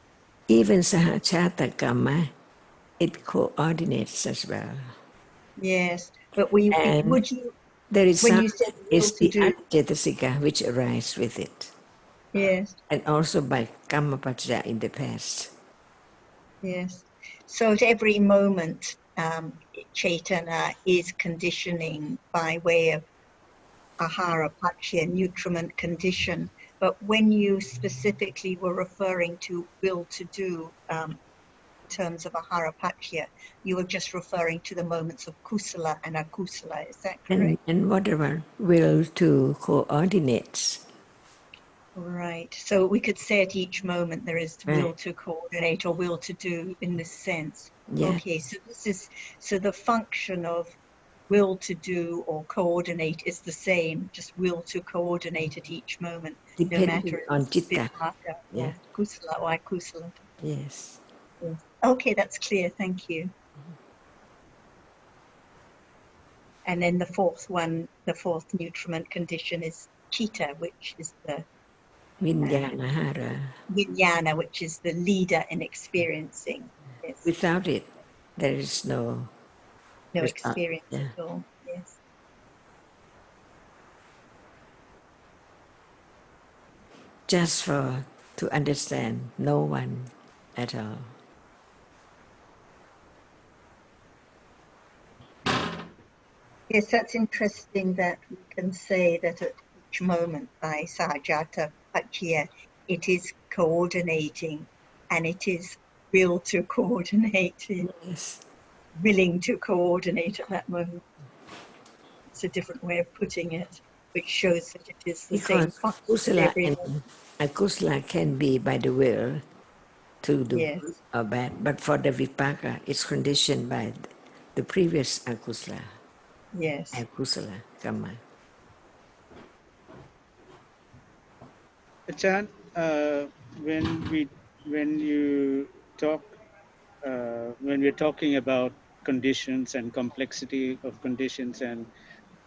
Even sahachata karma, it coordinates as well. Yes, but And would you, the when result you said will is to the do, ancetasika which arise with it, yes, and also by kammapacha in the past. yes. So at every moment, Chaitanya is conditioning by way of ahara pachya, nutriment condition. But when you specifically were referring to will to do, in terms of ahara pachya, you were just referring to the moments of kusala and akusala. Is that correct? And whatever will to coordinates. Right. So we could say at each moment there is will Right. to coordinate or will to do in this sense. Yeah. Okay. So the function of will to do or coordinate is the same, just will to coordinate at each moment, no matter Depending if on it's chitta. vipaka Yeah. or kusala or akusala. Yes. Yes. Okay, that's clear. Thank you. And then the fourth nutriment condition is chitta, which is the Vinyanahara. vijnana, which is the leader in experiencing. Yes. Without it, there is no No result. experience Yeah. at all. Yes. Just for to understand no one at all. Yes, that's interesting that we can say that at each moment by Sahajata Pachya, it is coordinating and it is will to coordinate, Yes. willing to coordinate at that moment. It's a different way of putting it, which shows that it is the same Because function at kusala every and moment. akusala can be by the will to do Yes, good or bad, but for the vipaka, it's conditioned by the previous yes. akusala karma. Achan, when you when we're talking about conditions and complexity of conditions and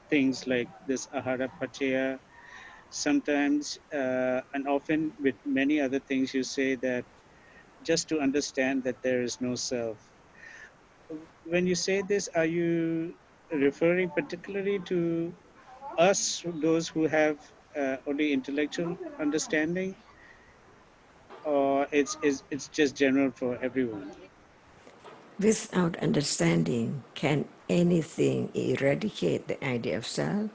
things like this ahara pachaya, sometimes and often with many other things, you say that just to understand that there is no self. When you say this, are you referring particularly to us, those who have only intellectual understanding, or it's just general for everyone? Without understanding, can anything eradicate the idea of self?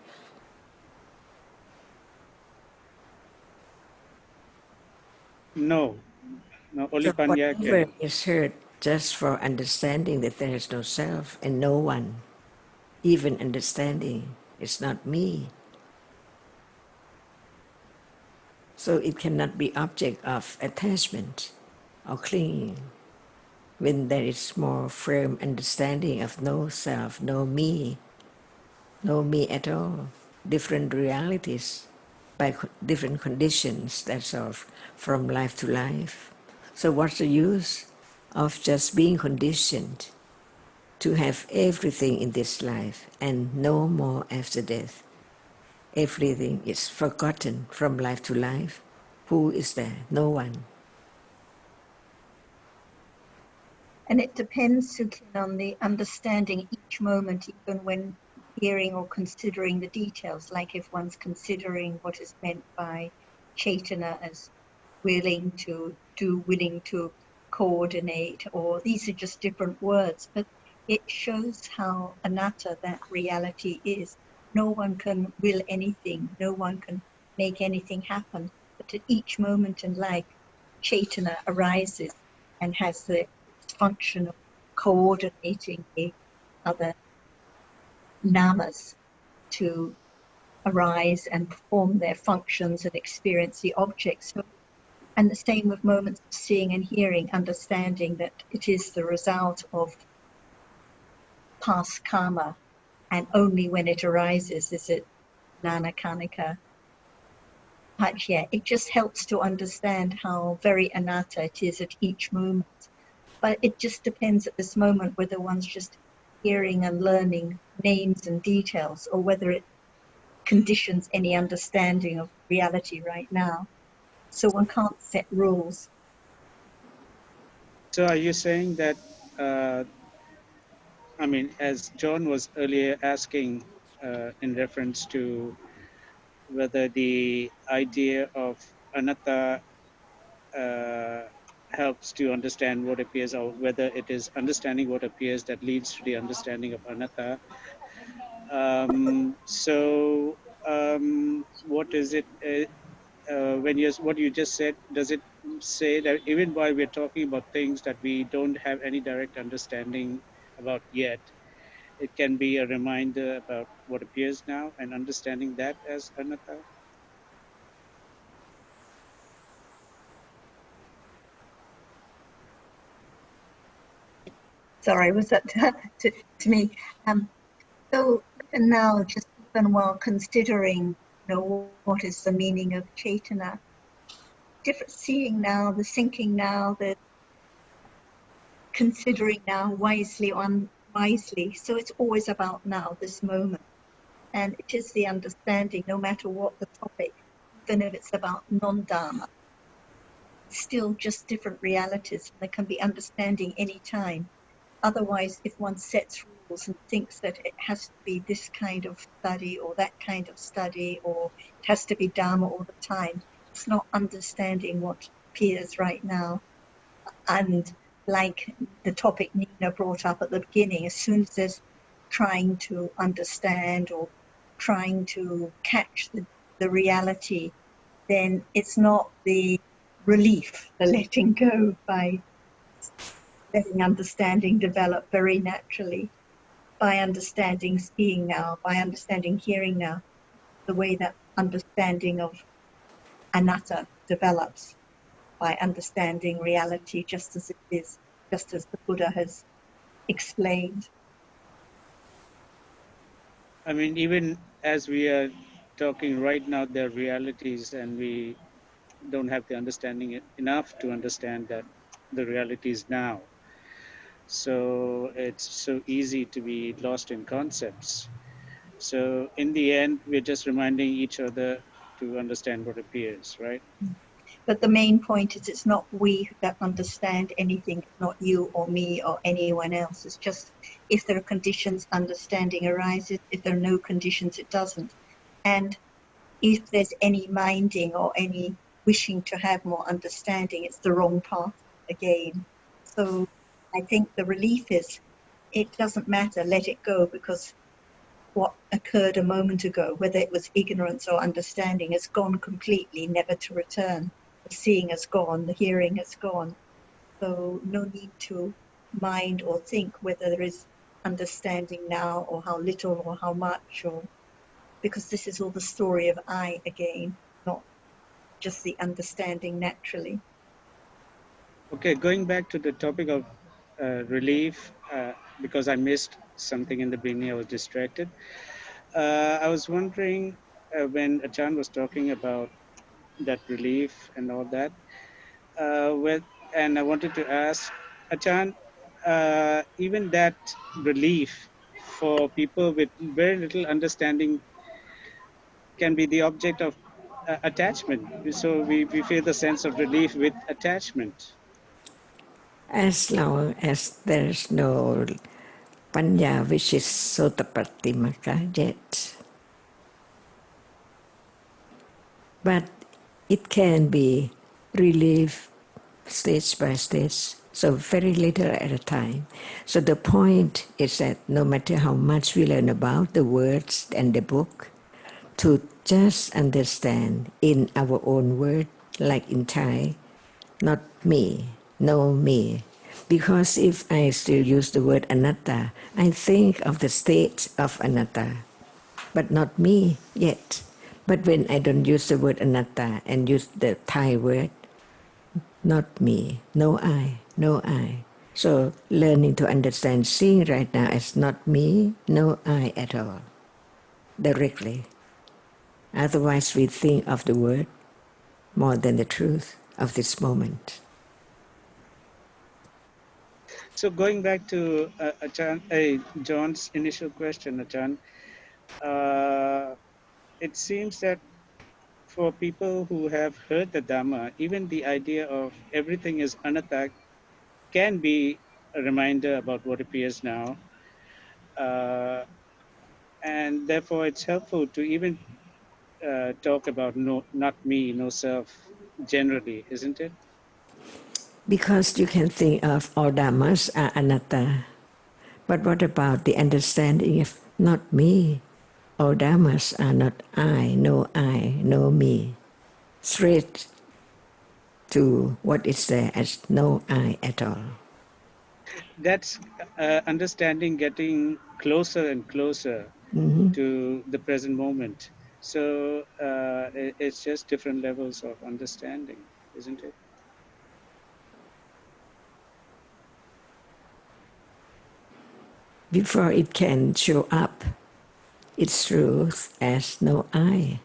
No, no, only So Panya whatever can. is heard just for understanding that there is no self and no one, even understanding, is not me. So it cannot be object of attachment or clinging. When there is more firm understanding of no self, no me at all, different realities by different conditions, that's all, from life to life. So what's the use of just being conditioned to have everything in this life and no more after death? Everything is forgotten from life to life. Who is there? No one. And it depends, Sukin, on the understanding each moment, even when hearing or considering the details, like if one's considering what is meant by Chaitana as willing to do, willing to coordinate, or these are just different words, but it shows how anatta that reality is. No one can will anything, no one can make anything happen, but at each moment in life, Chaitana arises and has the function of coordinating the other namas to arise and perform their functions and experience the objects. So, and the same with moments of seeing and hearing, understanding that it is the result of past karma, and only when it arises is it nana kanika pachya. It just helps to understand how very anatta it is at each moment. But it just depends at this moment whether one's just hearing and learning names and details, or whether it conditions any understanding of reality right now. So one can't set rules. So are you saying that, uh, I mean, as John was earlier asking in reference to whether the idea of anatta helps to understand what appears, or whether it is understanding what appears that leads to the understanding of anatta. What is it? When you what you just said, does it say that even while we're talking about things that we don't have any direct understanding about yet, it can be a reminder about what appears now and understanding that as anatta? Sorry, was that to me? So even now, just even while considering, what is the meaning of Chaitana, different seeing now, the thinking now, the considering now wisely or unwisely. So it's always about now, this moment. And it is the understanding, no matter what the topic, even if it's about non-Dharma, it's still just different realities. There can be understanding any time. Otherwise, if one sets rules and thinks that it has to be this kind of study or that kind of study, or it has to be Dharma all the time, it's not understanding what appears right now. And like the topic Nina brought up at the beginning, as soon as there's trying to understand or trying to catch the reality, then it's not the relief, the letting go by letting understanding develop very naturally, by understanding seeing now, by understanding hearing now, the way that understanding of anatta develops, by understanding reality just as it is, just as the Buddha has explained. I mean, even as we are talking right now, there are realities, and we don't have the understanding enough to understand that the realities now. So it's so easy to be lost in concepts. So in the end, we're just reminding each other to understand what appears, right? But the main point is it's not we that understand anything, it's not you or me or anyone else. It's just if there are conditions, understanding arises. If there are no conditions, it doesn't. And if there's any minding or any wishing to have more understanding, it's the wrong path again. So I think the relief is it doesn't matter, let it go, because what occurred a moment ago, whether it was ignorance or understanding, has gone completely, never to return. The seeing has gone, the hearing has gone. So no need to mind or think whether there is understanding now or how little or how much, or because this is all the story of I again, not just the understanding naturally. Okay, going back to the topic of relief, because I missed something in the beginning, I was distracted. I was wondering when Achan was talking about that relief and all that, and I wanted to ask Achan, even that relief for people with very little understanding can be the object of attachment. So we feel the sense of relief with attachment. As long as there's no panya, which is sotapattimaka yet. But it can be relieved stage by stage, so very little at a time. So the point is that no matter how much we learn about the words and the book, to just understand in our own word, like in Thai, not me, no me. Because if I still use the word anatta, I think of the state of anatta, but not me yet. But when I don't use the word anatta and use the Thai word, not me, no I, no I. So learning to understand seeing right now as not me, no I at all, directly. Otherwise we think of the word more than the truth of this moment. So going back to John's initial question, Achan, it seems that for people who have heard the Dhamma, even the idea of everything is anatta can be a reminder about what appears now. Uh, and therefore, it's helpful to even talk about no, not me, no self generally, isn't it? Because you can think of all dhammas are anatta. But what about the understanding of not me? All dhammas are not I, no me. Straight to what is there as no I at all. That's understanding getting closer and closer to the present moment. So it's just different levels of understanding, isn't it? Before it can show up its truth as no I.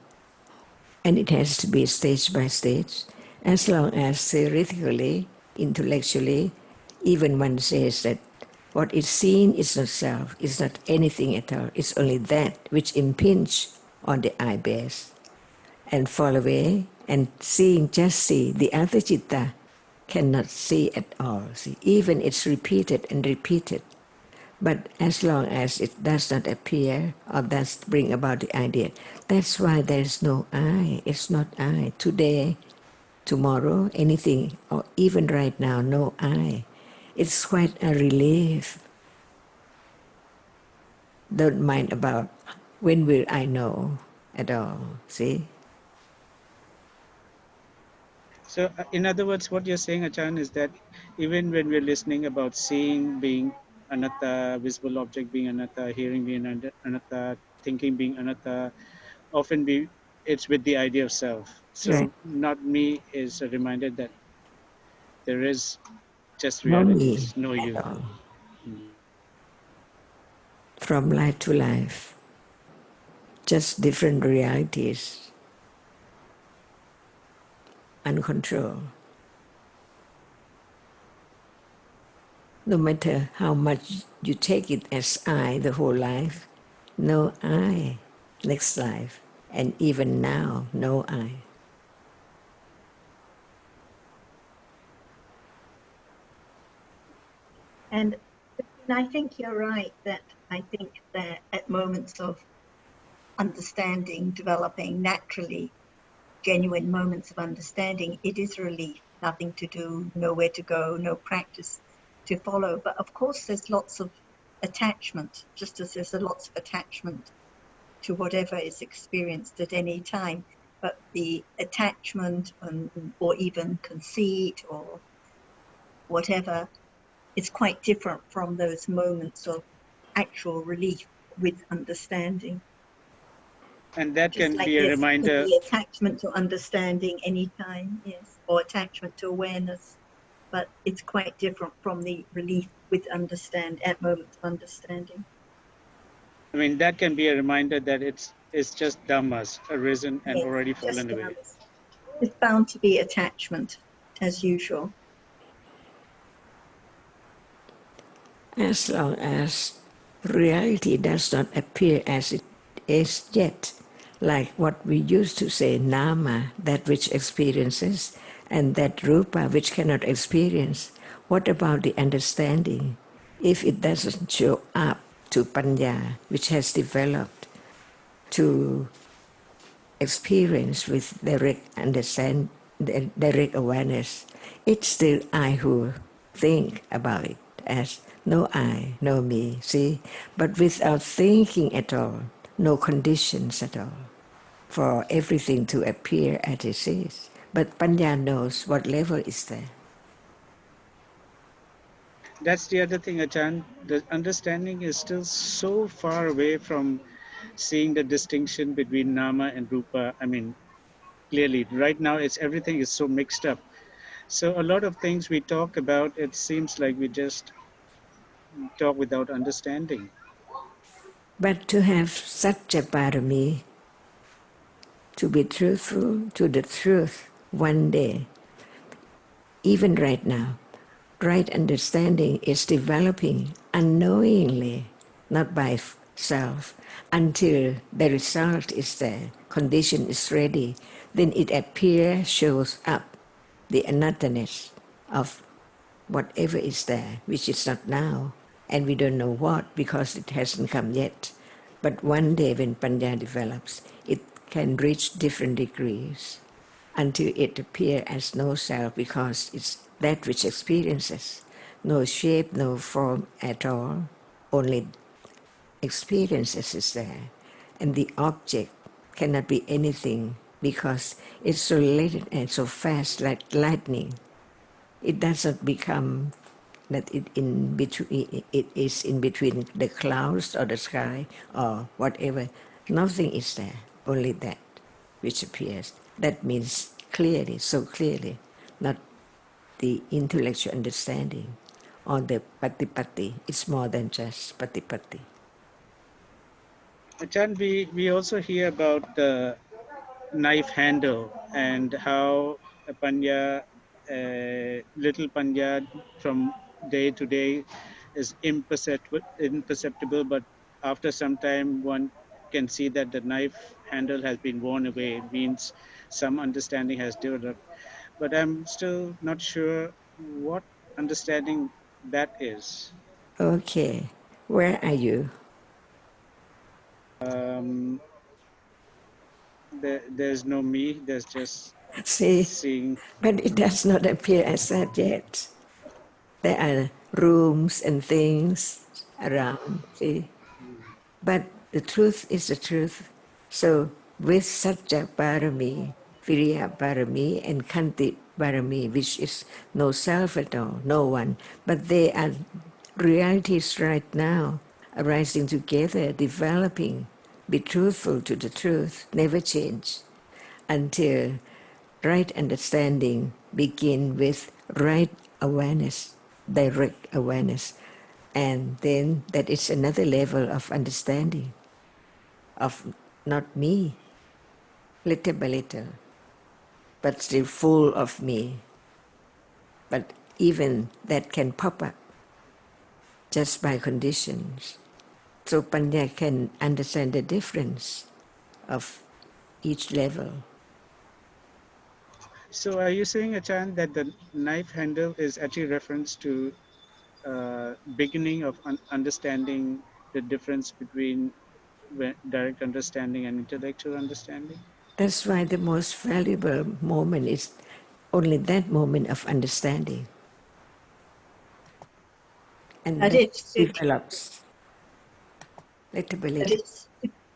And it has to be stage by stage, as long as theoretically, intellectually, even one says that what is seen is not self, is not anything at all, it's only that which impinge on the I base and fall away, and seeing just see, the other citta cannot see at all. See, even it's repeated and repeated. But as long as it does not appear or does bring about the idea, that's why there is no I. It's not I. Today, tomorrow, anything, or even right now, no I. It's quite a relief. Don't mind about when will I know at all. See? So, in other words, what you're saying, Achan, is that even when we're listening about seeing being anatta, visible object being anatta, hearing being anatta, thinking being anatta, often it's with the idea of self. Right. So, not me is a reminder that there is just No me realities, no at you. all. From life to life. Just different realities, uncontrolled. No matter how much you take it as I the whole life, no I next life, and even now, no I. And I think you're right that I think that at moments of understanding, developing naturally, genuine moments of understanding, it is relief, nothing to do, nowhere to go, no practice to follow. But of course, there's lots of attachment, just as there's lots of attachment to whatever is experienced at any time. But the attachment or even conceit or whatever is quite different from those moments of actual relief with understanding. And that Just can like be a this could reminder. be attachment to understanding anytime, yes, or attachment to awareness, but it's quite different from the relief with understand at moments of understanding. I mean, that can be a reminder that it's just dhammas arisen and Yes, already just fallen away. it's bound to be attachment as usual. As long as reality does not appear as it is yet, like what we used to say, nama, that which experiences, and that rupa, which cannot experience, what about the understanding? If it doesn't show up to panya, which has developed to experience with direct awareness, it's still I who think about it as no I, no me, see? But without thinking at all, no conditions at all, for everything to appear as it is. But Panya knows what level is there. That's the other thing, Achan. The understanding is still so far away from seeing the distinction between nama and rupa. I mean, clearly, right now, it's everything is so mixed up. So a lot of things we talk about, it seems like we just talk without understanding. But to have such a parami, to be truthful to the truth one day, even right now, right understanding is developing unknowingly, not by self, until the result is there, condition is ready, then it appears, shows up, the anatterness of whatever is there, which is not now, and we don't know what because it hasn't come yet. But one day when Panya develops, it can reach different degrees until it appears as no self because it's that which experiences, no shape, no form at all, only experiences is there. And the object cannot be anything because it's so late and so fast like lightning. It doesn't become that it is in between the clouds or the sky or whatever. Nothing is there, only that which appears. That means clearly, so clearly, not the intellectual understanding or the patipati. It's more than just patipati. Achan, we also hear about the knife handle and how a panya, little panya from day to day is imperceptible, but after some time one can see that the knife handle has been worn away. It means some understanding has developed. But I'm still not sure what understanding that is. Okay, where are you? Um, there's no me, there's just See, seeing. but it does not appear as that yet. There are rooms and things around, see. But the truth is the truth. So with Satya Parami, Viriya Parami, and Kanti Parami, which is no self at all, no one, but they are realities right now, arising together, developing. Be truthful to the truth, never change, until right understanding begin with right awareness, direct awareness, and then that is another level of understanding of not me, little by little, but still full of me. But even that can pop up. just by conditions. So Panya can understand the difference of each level. So are you saying, Achan, that the knife handle is actually reference to beginning of understanding the difference between direct understanding and intellectual understanding? That's why the most valuable moment is only that moment of understanding. And But that develops little by but little.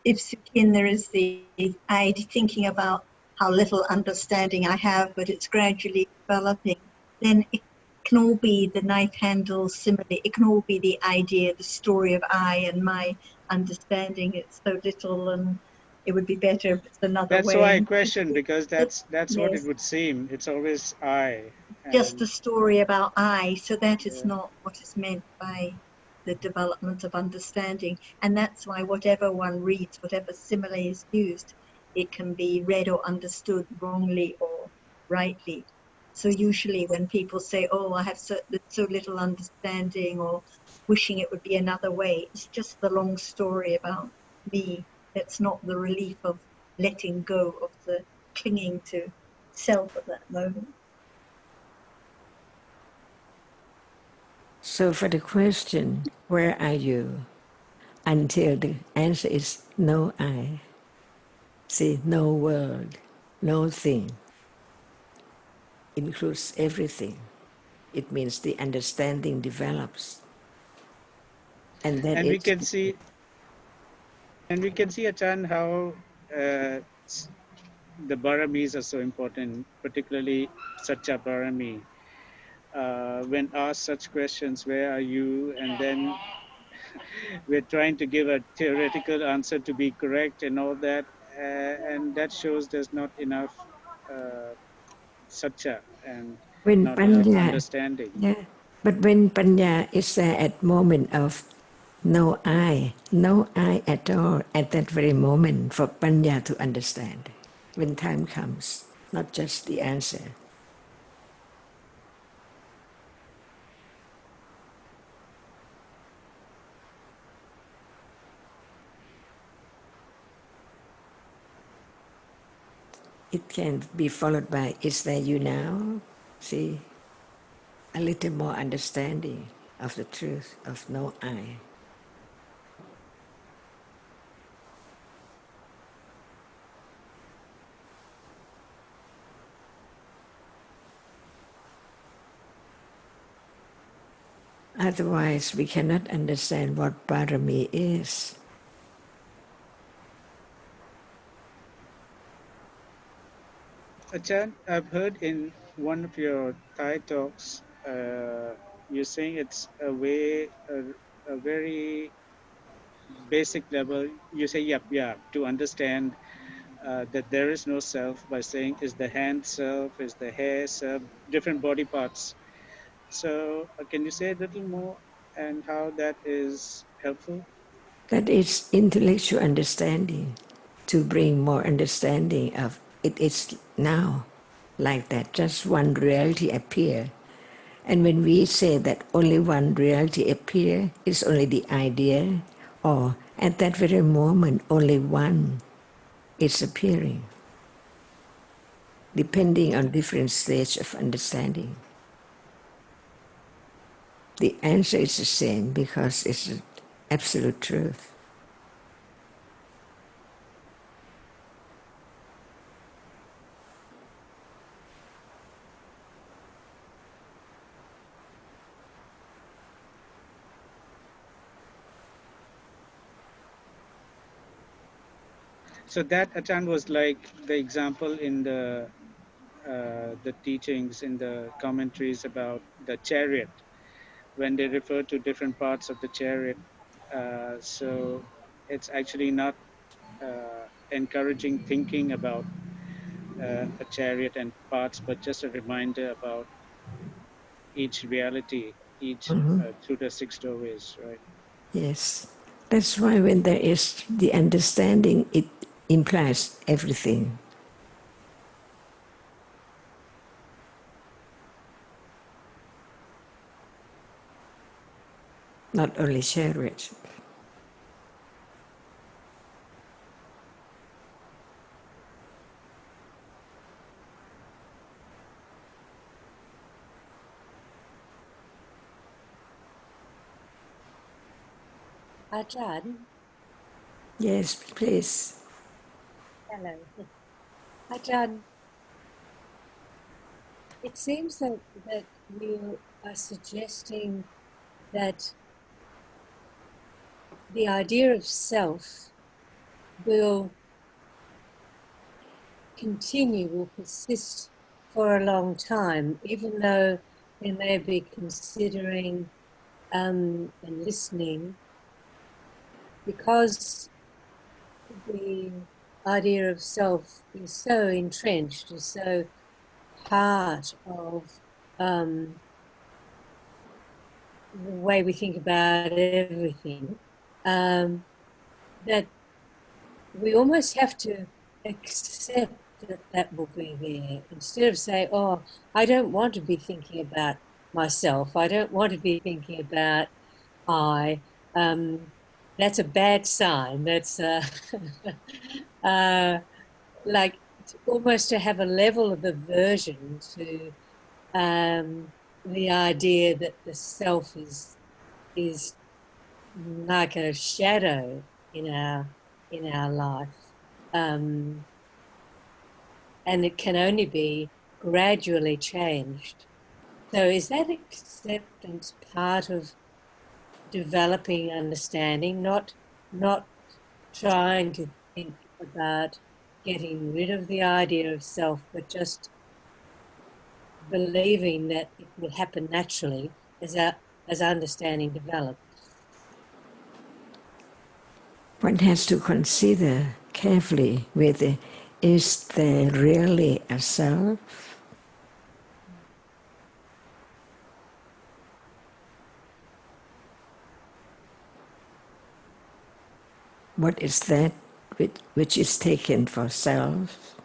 if Sukin, there is the idea thinking about how little understanding I have, but it's gradually developing, then it can all be the knife handle simile. It can all be the idea, the story of I and my understanding. It's so little, and it would be better if it's another That's way. why I And question, because that's what it yes, would seem. It's always I. just And a story about I, so that is yeah. not what is meant by the development of understanding. And that's why whatever one reads, whatever simile is used, it can be read or understood wrongly or rightly. So usually when people say, oh, I have so little understanding, or wishing it would be another way, it's just the long story about me. It's not the relief of letting go of the clinging to self at that moment. So for the question, where are you? Until the answer is no I. See, no world, no thing. Includes everything. It means the understanding develops. And that and we is can see Achan, how uh, the Baramis are so important, particularly Satya Barami. When asked such questions, where are you? And then we're trying to give a theoretical answer to be correct and all that. And that shows there's not enough Satya and when not enough Panya, understanding. yeah. But when Panya is there at moment of no I at all, at that very moment for Panya to understand. When time comes, not just the answer. It can be followed by, is there you now? See, a little more understanding of the truth of no I. Otherwise, we cannot understand what Parami is. Achan, I've heard in one of your Thai talks, you're saying it's a very basic level. You say, yep, yeah, to understand that there is no self by saying, is the hand self, is the hair self, different body parts. So, can you say a little more and how that is helpful? That is intellectual understanding, to bring more understanding of it is now like that. Just one reality appear. And when we say that only one reality appear, it's only the idea, or at that very moment only one is appearing, depending on different stage of understanding. The answer is the same because it's absolute truth. So that Achan was like the example in the teachings in the commentaries about the chariot when they refer to different parts of the chariot. So it's actually not encouraging thinking about a chariot and parts, but just a reminder about each reality, each through the six doorways, right? Yes. That's why when there is the understanding, it implies everything. not only share it. Ajarn, Yes, please. hello. Ajarn, it seems that you are suggesting that the idea of self will continue, will persist for a long time, even though they may be considering and listening, because the idea of self is so entrenched, is so part of the way we think about everything, that we almost have to accept that that will be there, instead of saying, oh, I don't want to be thinking about myself, I don't want to be thinking about I. That's a bad sign. That's like almost to have a level of aversion to the idea that the self is like a shadow in our life, and it can only be gradually changed. So is that acceptance part of developing understanding, not trying to think about getting rid of the idea of self, but just believing that it will happen naturally as understanding develops? One has to consider carefully whether is there really a self? What is that which is taken for self?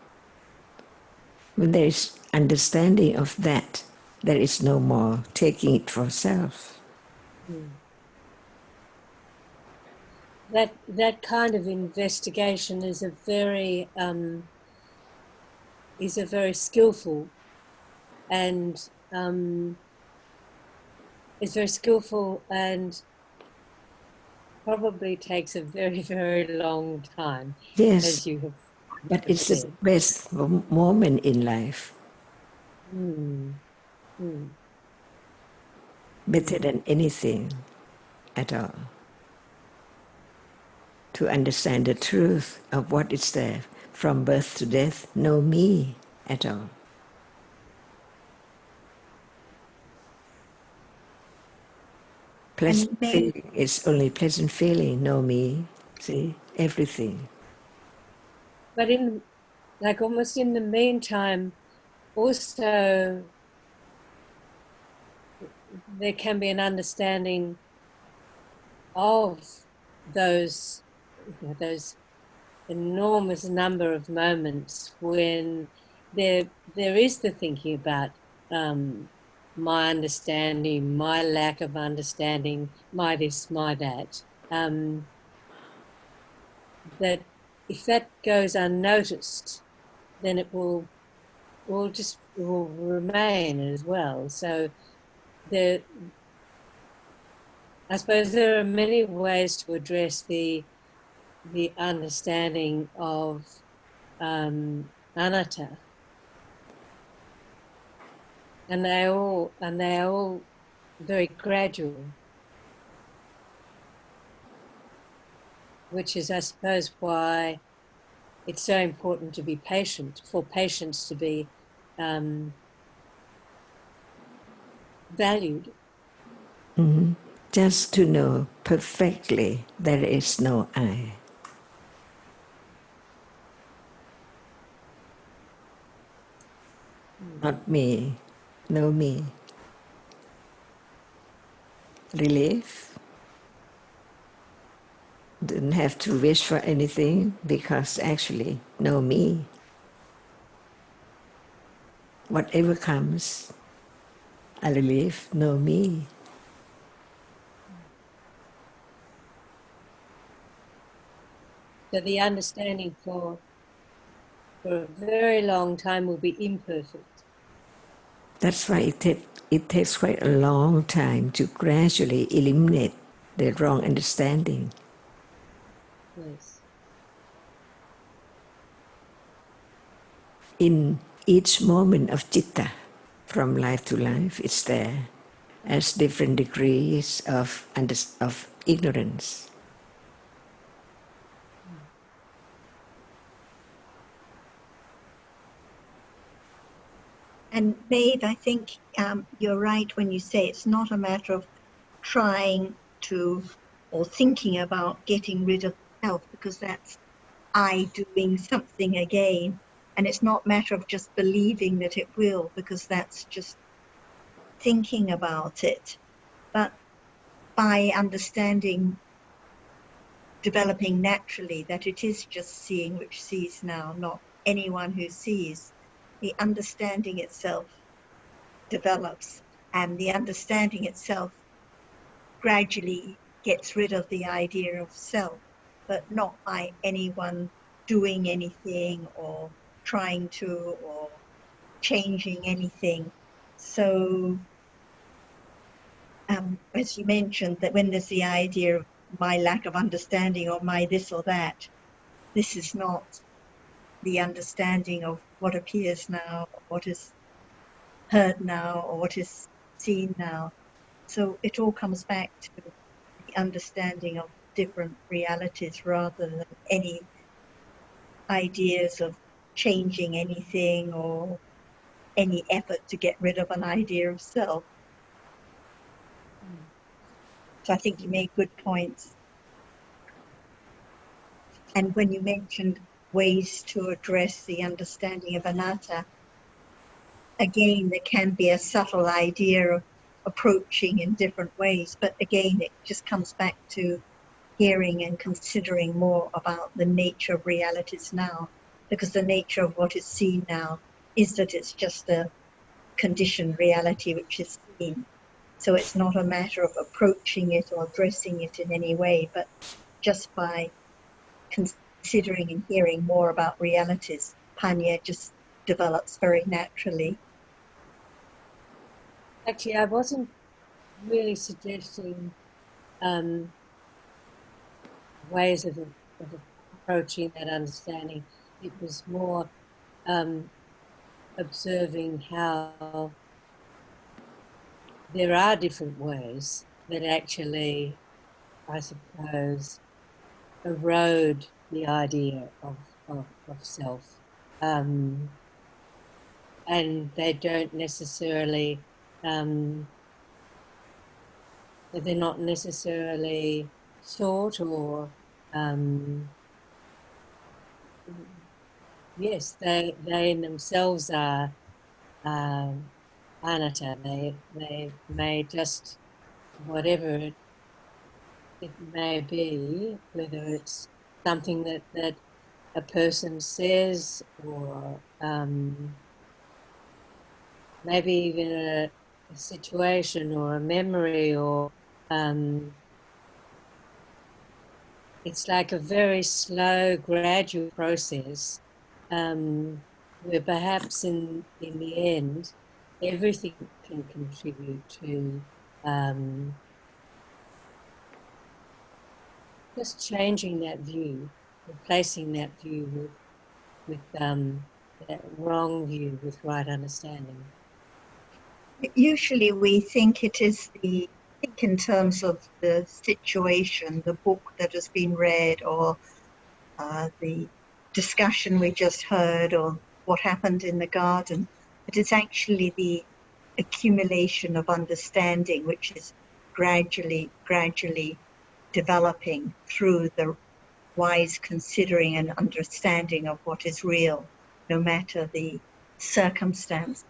When there is understanding of that, there is no more taking it for self. That kind of investigation is a very skillful and probably takes a very, very long time, Yes, as you but have it's the said. best moment in life, Mm, mm, better mm. than anything at all. To understand the truth of what is there from birth to death, no me at all. Pleasant feeling is only pleasant feeling, no me. See, everything. But almost in the meantime, also there can be an understanding of those those enormous number of moments when there is the thinking about my understanding, my lack of understanding, my this, my that. That if that goes unnoticed, then it will remain as well. So there, I suppose there are many ways to address the understanding of anatta, and they're all very gradual, which is, I suppose, why it's so important to be patient, for patience to be valued. Mm-hmm. Just to know perfectly there is no I. Not me, no me. Relief. Don't have to wish for anything because actually, no me. Whatever comes, a relief, no me. So the understanding for a very long time will be imperfect. That's why it takes quite a long time to gradually eliminate the wrong understanding. Yes. In each moment of citta, from life to life, it's there as different degrees of ignorance. And Maeve, I think you're right when you say it's not a matter of trying to or thinking about getting rid of self, because that's I doing something again. And it's not a matter of just believing that it will, because that's just thinking about it. But by understanding, developing naturally that it is just seeing which sees now, not anyone who sees, the understanding itself develops, and the understanding itself gradually gets rid of the idea of self, but not by anyone doing anything or trying to or changing anything. So, as you mentioned, that when there's the idea of my lack of understanding or my this or that, this is not the understanding of what appears now, or what is heard now, or what is seen now. So it all comes back to the understanding of different realities rather than any ideas of changing anything or any effort to get rid of an idea of self. So I think you made good points. And when you mentioned ways to address the understanding of anatta, again, there can be a subtle idea of approaching in different ways. But again, it just comes back to hearing and considering more about the nature of realities now, because the nature of what is seen now is that it's just a conditioned reality which is seen. So it's not a matter of approaching it or addressing it in any way, but just by considering and hearing more about realities, Panya just develops very naturally. Actually, I wasn't really suggesting ways of approaching that understanding. It was more observing how there are different ways that actually, I suppose, erode the idea of self. And they don't necessarily, they're not necessarily sought or, yes, they in themselves are anatta. They may just, whatever it may be, whether it's something that a person says or maybe even a situation or a memory, or it's like a very slow, gradual process where perhaps in the end, everything can contribute to just changing that view, replacing that view with that wrong view with right understanding. Usually we think it is think in terms of the situation, the book that has been read, or the discussion we just heard, or what happened in the garden. But it's actually the accumulation of understanding which is gradually developing through the wise considering and understanding of what is real, no matter the circumstance.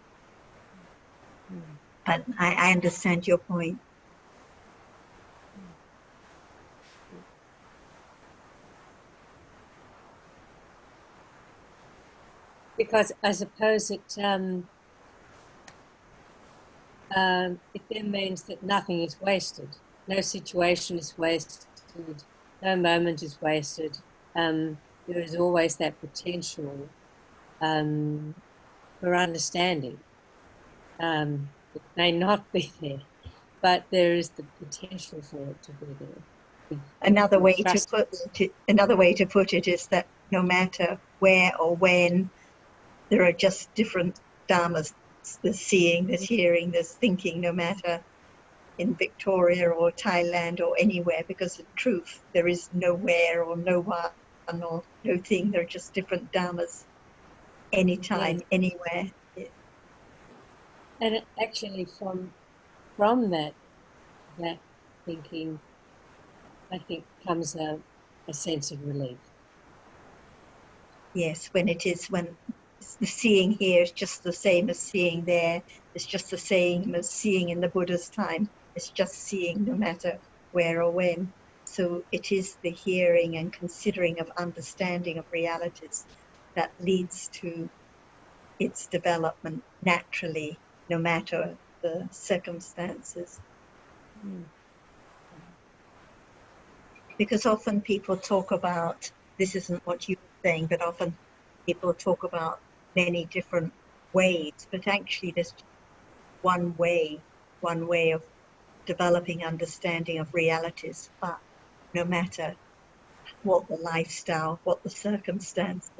But I understand your point. Because I suppose it then means that nothing is wasted. No situation is wasted. No moment is wasted. there is always that potential for understanding. It may not be there, but there is the potential for it to be there. Another way to put it is that no matter where or when, there are just different dharmas. There's seeing, there's hearing, there's thinking, no matter in Victoria or Thailand or anywhere, because in truth there is nowhere or no one or no thing. There are just different dharmas anytime, anywhere. Yeah. And actually from that thinking, I think comes a sense of relief. Yes, when the seeing here is just the same as seeing there. It's just the same as seeing in the Buddha's time. It's just seeing no matter where or when. So it is the hearing and considering of understanding of realities that leads to its development naturally, no matter the circumstances. Because often people talk about, this isn't what you were saying, but often people talk about many different ways, but actually there's one way of developing understanding of realities, but no matter what the lifestyle, what the circumstances.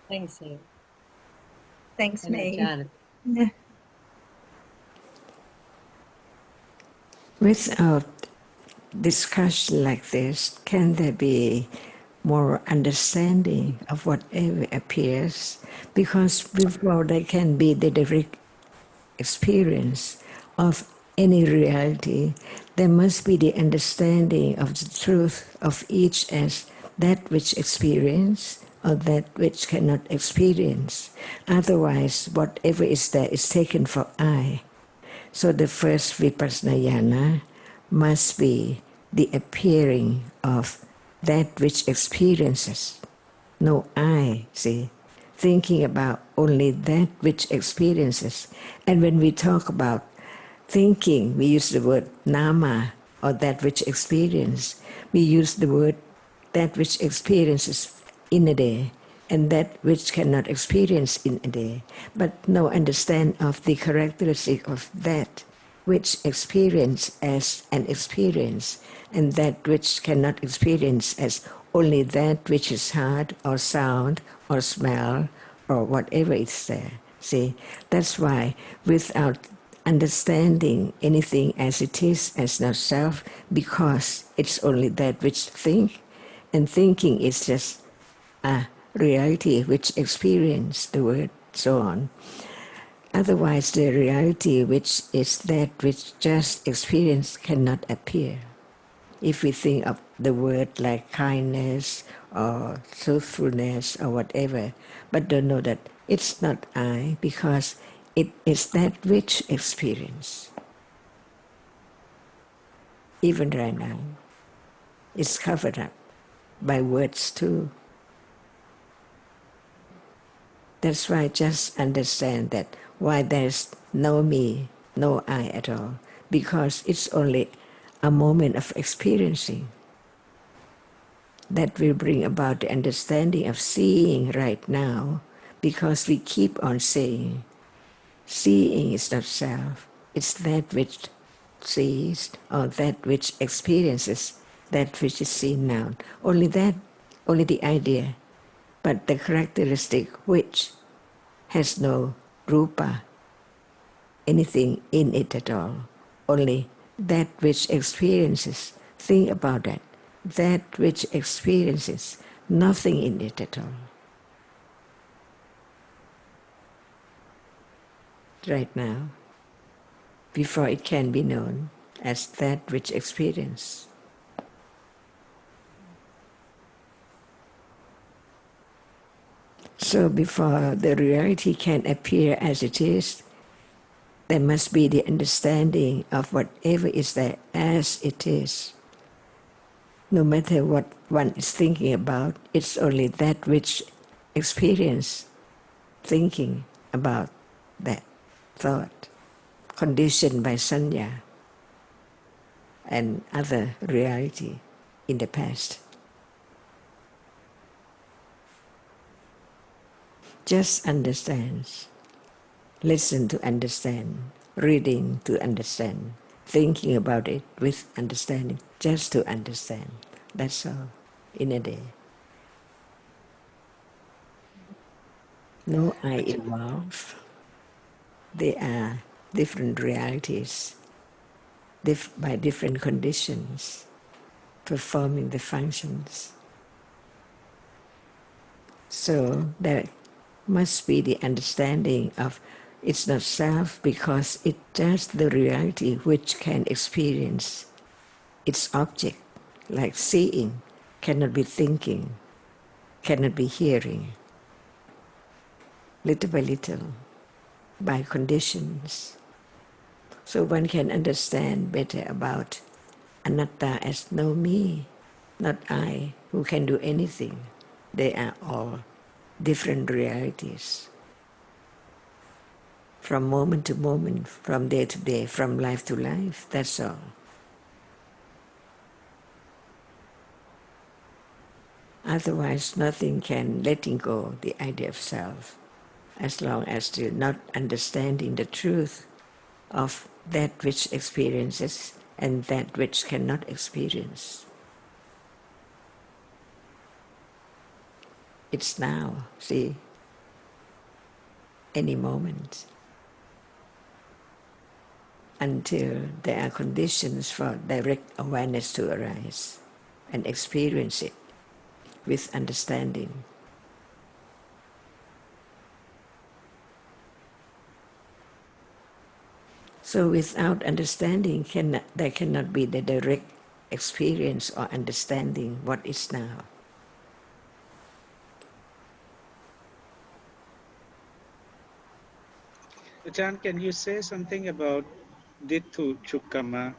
Thanks, Eve. Thanks, May. Without discussion like this, can there be more understanding of whatever appears? Because before there can be the direct experience of any reality, there must be the understanding of the truth of each as that which experience or that which cannot experience. Otherwise, whatever is there is taken for I. So the first vipassana jhana must be the appearing of that which experiences. No I, see, thinking about only that which experiences. And when we talk about thinking, we use the word nama, or that which experience. We use the word that which experiences in a day, and that which cannot experience in a day, but no understand of the characteristic of that which experience as an experience, and that which cannot experience as only that which is heard or sound or smell or whatever is there. See, that's why without understanding anything as it is, as not self, because it's only that which think, and thinking is just a reality which experience the word, so on. Otherwise, the reality which is that which just experience cannot appear. If we think of the word like kindness or truthfulness or whatever, but don't know that it's not I, because it is that which experience. Even right now, it's covered up by words too. That's why just understand that why there's no me, no I at all, because it's only a moment of experiencing that will bring about the understanding of seeing right now, because we keep on saying, seeing is not self, it's that which sees or that which experiences that which is seen now. Only that, only the idea, but the characteristic which has no rupa, anything in it at all. Only that which experiences, think about that, that which experiences, nothing in it at all. Right now, before it can be known as that which experience. So before the reality can appear as it is, there must be the understanding of whatever is there as it is. No matter what one is thinking about, it's only that which experience thinking about that thought, conditioned by sanya. and other reality in the past. Just understand, listen to understand, reading to understand, thinking about it with understanding, just to understand. That's all in a day. No I involved. They are different realities by different conditions performing the functions. So there must be the understanding of it's not self because it's just the reality which can experience its object, like seeing, cannot be thinking, cannot be hearing, little by little, by conditions. So one can understand better about anatta as no me, not I, who can do anything. They are all different realities. From moment to moment, from day to day, from life to life, that's all. Otherwise, nothing can letting go the idea of self, as long as you're not understanding the truth of that which experiences and that which cannot experience. It's now, see, any moment, until there are conditions for direct awareness to arise and experience it with understanding. So without understanding, there cannot be the direct experience or understanding what is now. Ajarn, can you say something about Dithu Chukama?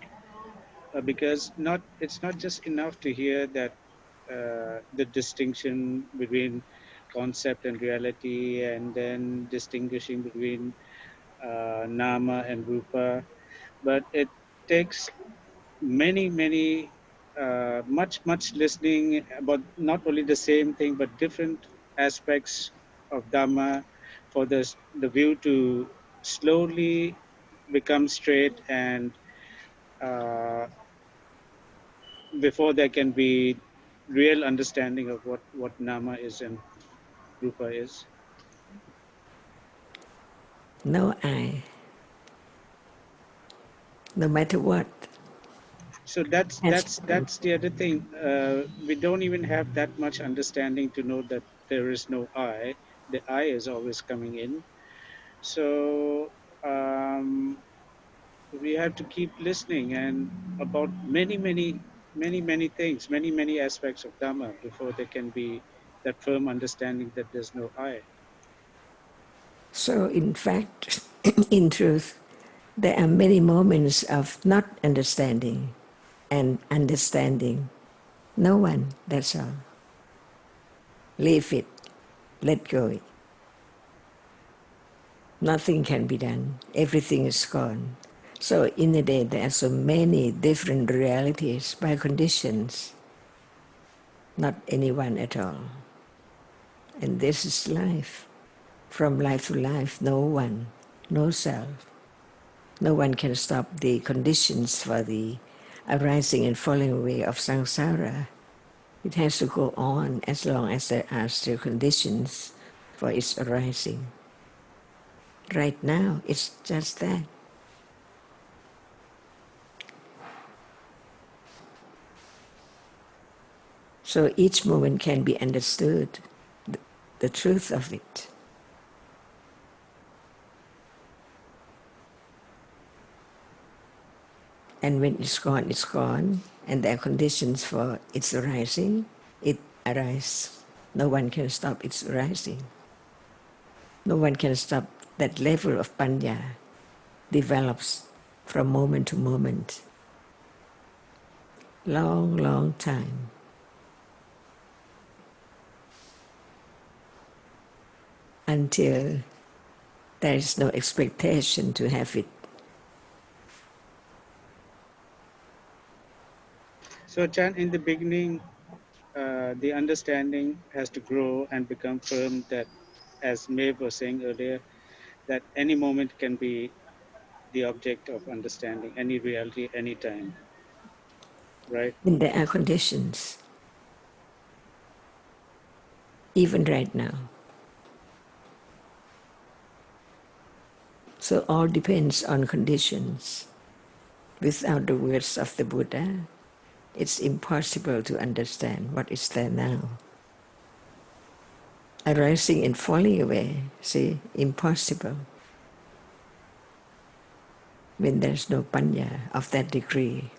Because it's not just enough to hear that the distinction between concept and reality, and then distinguishing between nama and rupa, but it takes many much listening about not only the same thing but different aspects of Dhamma for the view to slowly become straight, and uh, before there can be real understanding of what nama is and rupa is. No I, no matter what. So that's the other thing. We don't even have that much understanding to know that there is no I. The I is always coming in. So we have to keep listening and about many things, many aspects of Dhamma before there can be that firm understanding that there's no I. So in fact, in truth, there are many moments of not understanding and understanding. No one, that's all. Leave it, let go it. Nothing can be done. Everything is gone. So in a day, there are so many different realities by conditions. Not anyone at all. And this is life. From life to life, no one, no self. No one can stop the conditions for the arising and falling away of samsara. It has to go on as long as there are still conditions for its arising. Right now, it's just that. So each moment can be understood, the truth of it. And when it's gone, and there are conditions for its arising, it arises. No one can stop its arising. No one can stop that level of panya develops from moment to moment. Long time. Until there is no expectation to have it So, Chan, in the beginning, the understanding has to grow and become firm that, as Maeve was saying earlier, that any moment can be the object of understanding, any reality, any time, right? When there are conditions, even right now. So all depends on conditions. Without the words of the Buddha, it's impossible to understand what is there now. Arising and falling away, see, impossible. When there's no panya of that degree.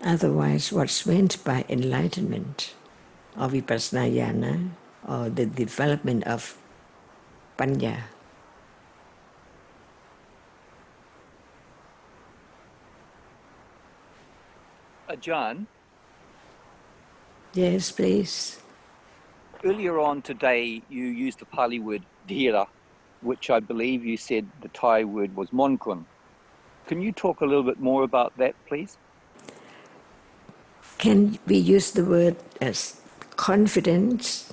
Otherwise, what's meant by enlightenment or vipassana jnana or the development of panya? Ajarn, Yes, please. earlier on today you used the Pali word dhira, which I believe you said the Thai word was monkun. Can you talk a little bit more about that, please? Can we use the word as confidence?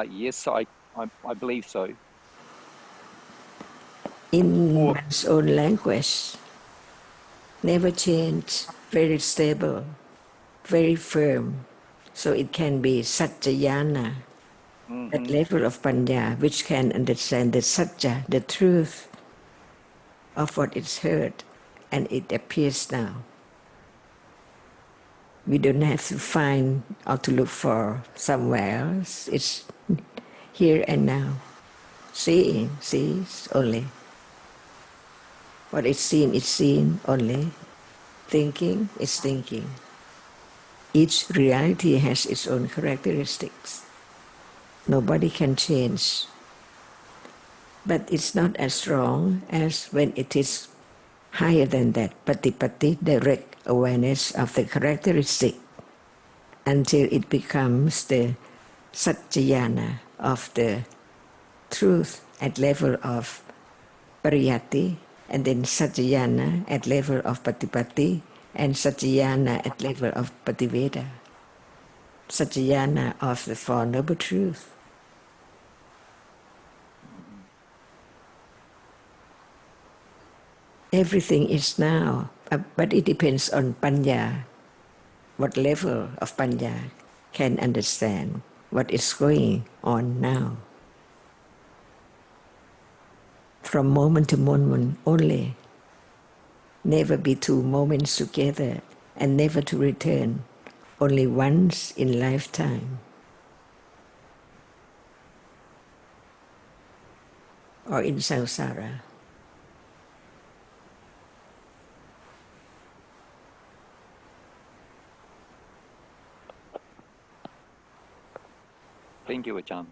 Yes, I believe so. In Or one's own language, never change, very stable, very firm. So it can be satchayana, that level of panya, which can understand the satya, the truth of what is heard, and it appears now. We don't have to find or to look for somewhere else. It's here and now. Seeing, sees only. What is seen only. Thinking is thinking. Each reality has its own characteristics. Nobody can change. But it's not as strong as when it is higher than that, patipati, direct awareness of the characteristic, until it becomes the satchayana of the truth at level of pariyati, and then satchayana at level of patipati, and satchayana at level of pativeda. Satchayana of the Four Noble Truths. Everything is now, but it depends on panya. What level of panya can understand what is going on now. From moment to moment only. Never be two moments together and never to return. Only once in lifetime. Or in samsara. thank you, Ajarn.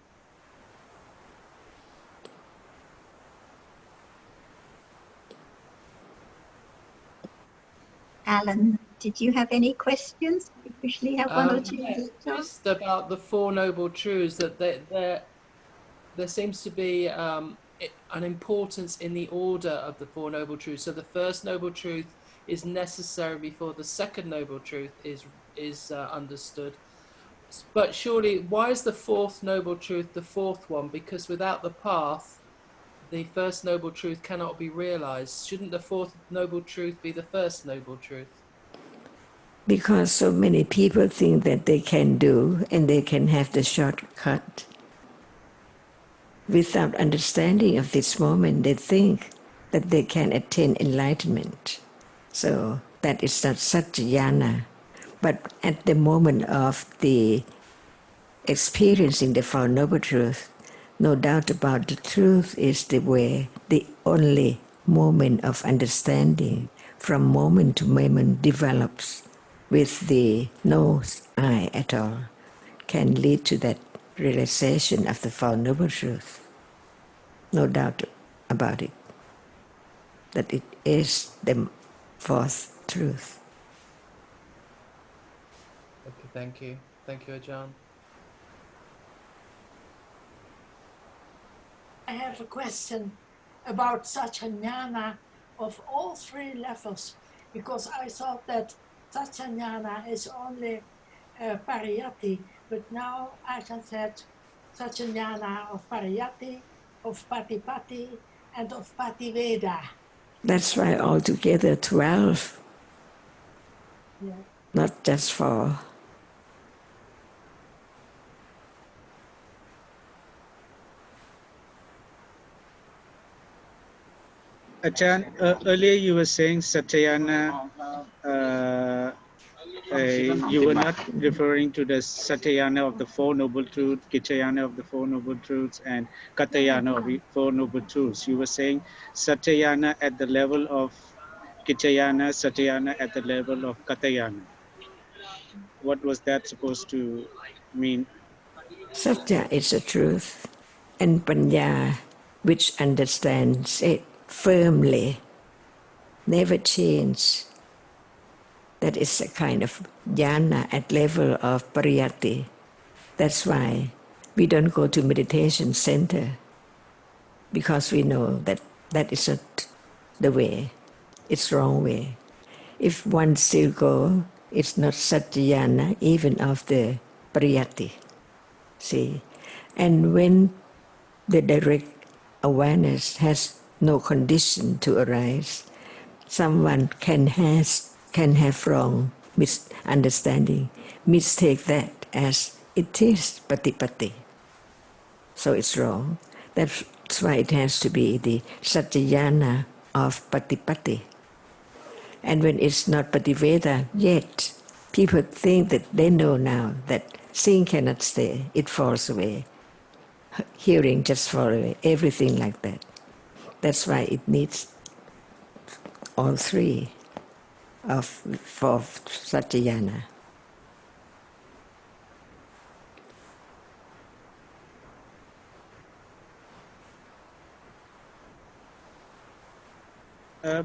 Alan, did you have any questions? We usually have one or two. Yeah, just about the Four Noble Truths, that there seems to be an importance in the order of the Four Noble Truths. So the first Noble Truth is necessary before the second Noble Truth is understood. But surely, why is the fourth Noble Truth the fourth one? Because without the path, the first Noble Truth cannot be realized. Shouldn't the fourth Noble Truth be the first Noble Truth? Because so many people think that they can do and they can have the shortcut. Without understanding of this moment, they think that they can attain enlightenment. So that is not satchayana. But at the moment of the experiencing the Four Noble Truth, no doubt about the truth is the way, the only moment of understanding from moment to moment develops with the no I at all, can lead to that realization of the Four Noble Truth. No doubt about it, that it is the fourth truth. Okay, thank you. Thank you, Ajarn. I have a question about such a jnana. of all three levels, because I thought that Satyajnana is only Pariyatti, but now I can said Satyajnana of Pariyatti, of Patipati, and of Pativeda. That's why altogether 12, Yeah. not just 4. Ajarn, earlier you were saying Satyayana, you were not referring to the Satyayana of the Four Noble Truths, Kichayana of the Four Noble Truths, and Katayana of the Four Noble Truths. You were saying Satyayana at the level of Kichayana, Satyayana at the level of Katayana. What was that supposed to mean? Satya is the truth, and Panya, which understands it firmly, never change. That is a kind of jhana at level of pariyatti. That's why we don't go to meditation center, because we know that that is not the way. It's wrong way. If one still go, it's not satyajana even of the pariyatti. See, and when the direct awareness has no condition to arise, someone can have wrong misunderstanding, mistake that as it is patipati. So it's wrong. That's why it has to be the satyajana of patipati. And when it's not pativeda yet, people think that they know now that seeing cannot stay, it falls away. Hearing just falls away, everything like that. That's why it needs all three for satyajana.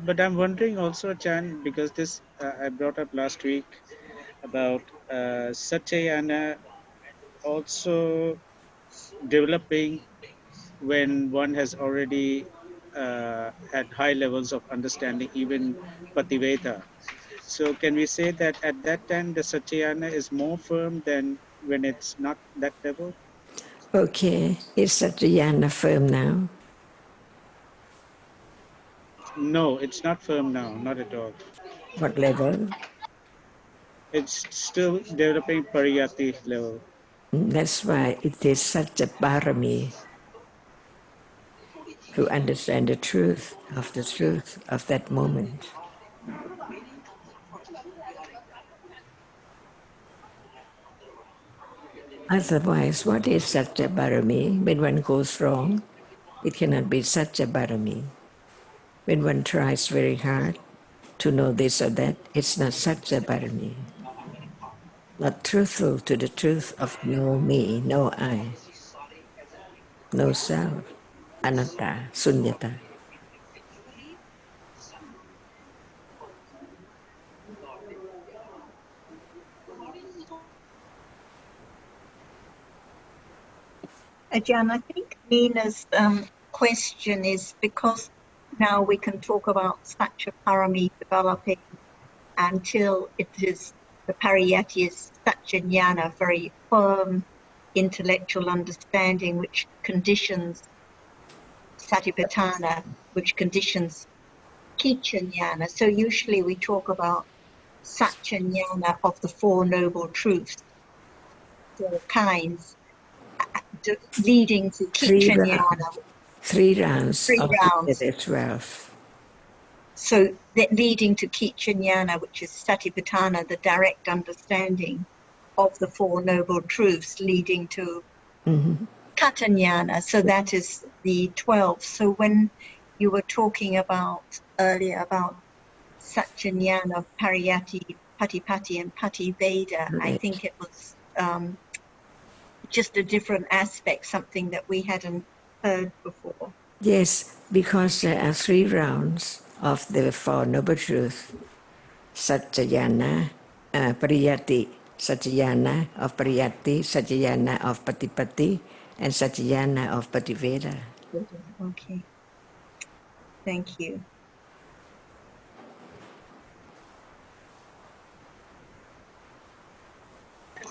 But I'm wondering also, Chan, because this I brought up last week about Satyayana also developing when one has already had high levels of understanding, even Pativeda. So can we say that at that time the Satyayana is more firm than when it's not that level? Okay, is satyajana firm now? No, it's not firm now, not at all. What level? It's still developing Pariyati level. That's why it is such a parami to understand the truth of that moment. Otherwise, what is such a parami? When one goes wrong, it cannot be such a parami. When one tries very hard to know this or that, it's not such a parami. Not truthful to the truth of no me, no I, no self, anatta, sunyata. Ajarn, I think Nina's question is because now we can talk about Satchaparami developing until it is the Pariyati is Satchajnana, very firm intellectual understanding which conditions Satipatthana, which conditions Kichajnana. So usually we talk about Satchajnana of the Four Noble Truths, four kinds, leading to Three, Kichajnana, three rounds 3 rounds. altogether 12. So that leading to Kichajnana, which is Satipatthana, the direct understanding of the Four Noble Truths, leading to Katanyana. So that is the 12. So when you were talking about earlier about Satchajnana, Pariyati, Patipati, and Pativeda, I Right. think it was just a different aspect, something that we hadn't heard before. Yes, because there are 3 rounds of the Four Noble Truths. Satyajana, Pariyati, Satyajana of Pariyati, Satyajana of Patipati, and Satyajana of Pativeda. Okay, thank you.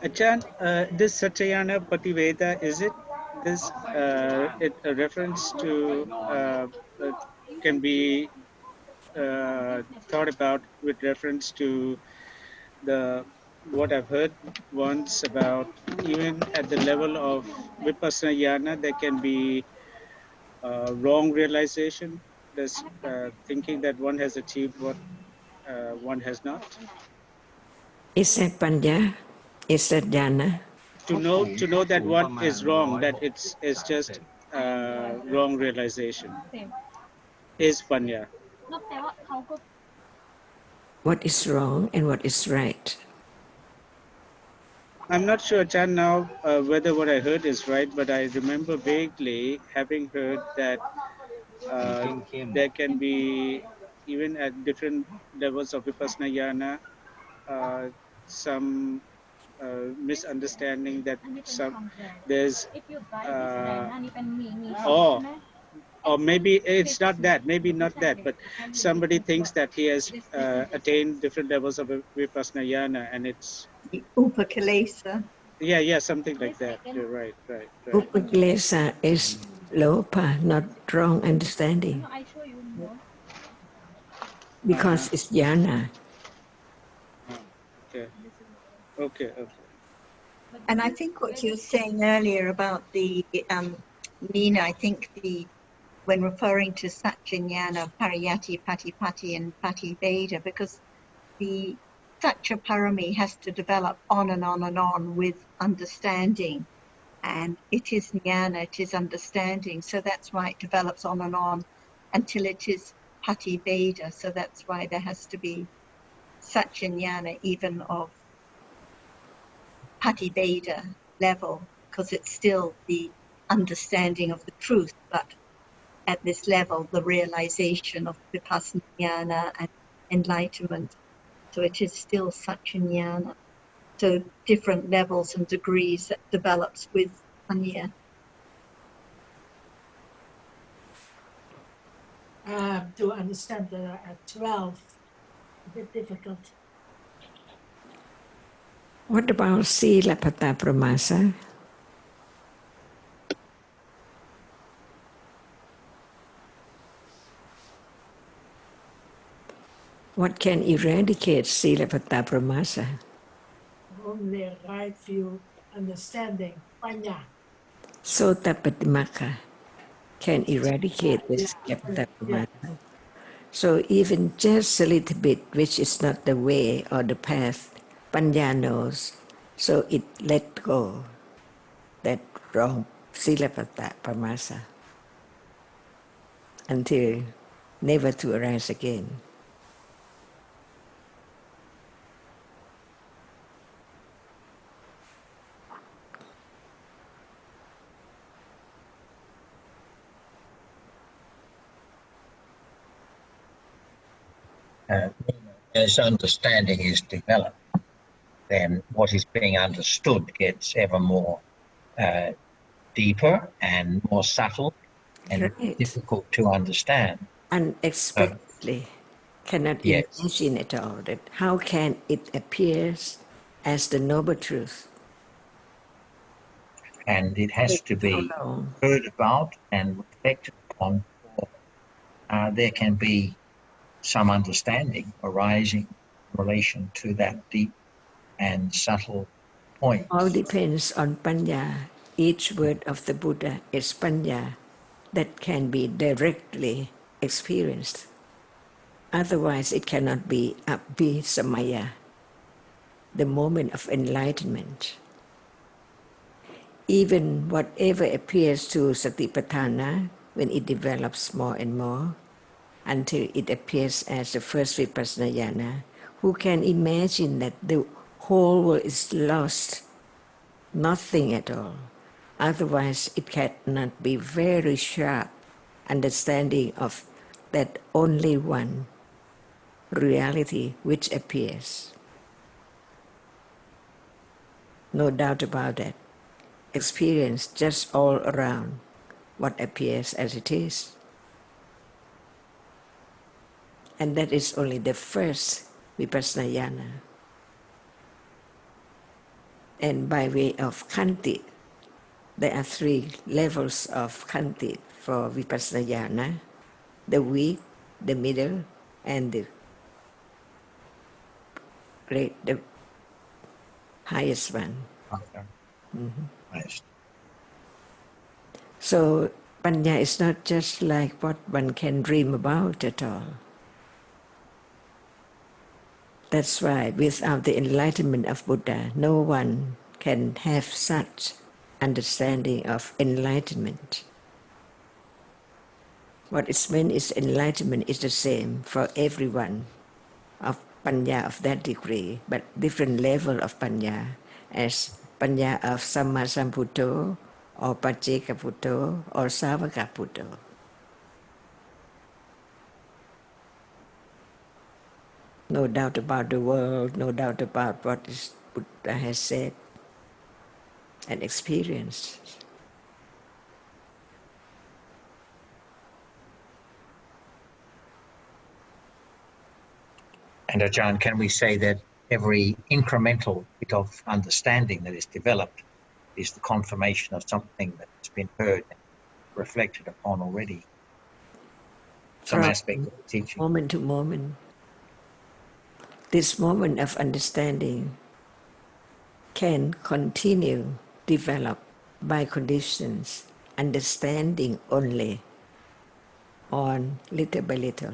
Achan, this Satyayana Pativeda, is it this a reference to can be thought about with reference to the what I've heard once about even at the level of Vipassana Yana, there can be wrong realization. There's thinking that one has achieved what one has not. Is that panya? Is that jhana? To know that one is wrong, that it's just wrong realization is panya. What is wrong and what is right? I'm not sure, Chan, now whether what I heard is right, but I remember vaguely having heard that there can be, even at different levels of Vipassana Yana, some misunderstanding that there's or maybe it's not that, maybe not that, but somebody thinks that he has attained different levels of Vipassana Yana, and it's The Upakalesa. yeah, something like that. You're right. Upakilesa is lopa, not wrong understanding, because it's jhana. Okay. And I think what you were saying earlier about the Nina, I think when referring to Satchinyana, Pariyati, Patipati, and Pativeda, because the Satya Parami has to develop on and on and on with understanding. And it is jnana, it is understanding. So that's why it develops on and on until it is Pativeda. So that's why there has to be Satchinyana even of Pativeda level, because it's still the understanding of the truth, but at this level, the realization of Vipassana jnana and enlightenment. So it is still Satchinyana. So different levels and degrees that develops with Panya. To understand the 12, a bit difficult. What about sila pata pramasa? What can eradicate sila pata pramasa? Only right view, understanding, panya. Sota patimaka can eradicate the sila pata Yeah. pramasa. So even just a little bit, which is not the way or the path, panya knows. So it let go that wrong silapata pramasa until never to arise again. As understanding is developed, then what is being understood gets ever more deeper and more subtle and Right. difficult to understand. Unexpectedly, cannot Yes, imagine at all that how can it appear as the noble truth. and it has to So be long. heard about and reflected upon, or there can be some understanding arising in relation to that deep and subtle point. All depends on panya. Each word of the Buddha is panya that can be directly experienced. Otherwise, it cannot be abhisamaya, the moment of enlightenment. Even whatever appears to satipatthana, when it develops more and more, until it appears as the first vipassana jhana, who can imagine that the whole world is lost, nothing at all? Otherwise, it cannot be very sharp understanding of that only one reality which appears. No doubt about that. Experience just all around what appears as it is. And that is only the first vipassana jhana. And by way of khanti, there are 3 levels of khanti for vipassana: the weak, the middle, and the great, the highest one. Okay. Highest. So Panya is not just like what one can dream about at all. That's why without the enlightenment of Buddha, no one can have such understanding of enlightenment. What is meant is enlightenment is the same for everyone of Panya of that degree, but different level of Panya, as Panya of Samma Sambuddho, or Pacceka Buddho, or Savaka Buddho. No doubt about the world, no doubt about what Buddha has said and experienced. And Ajarn, can we say that every incremental bit of understanding that is developed is the confirmation of something that's been heard and reflected upon already? Some From aspect of the teaching. moment to moment, this moment of understanding can continue develop by conditions, understanding only on little by little,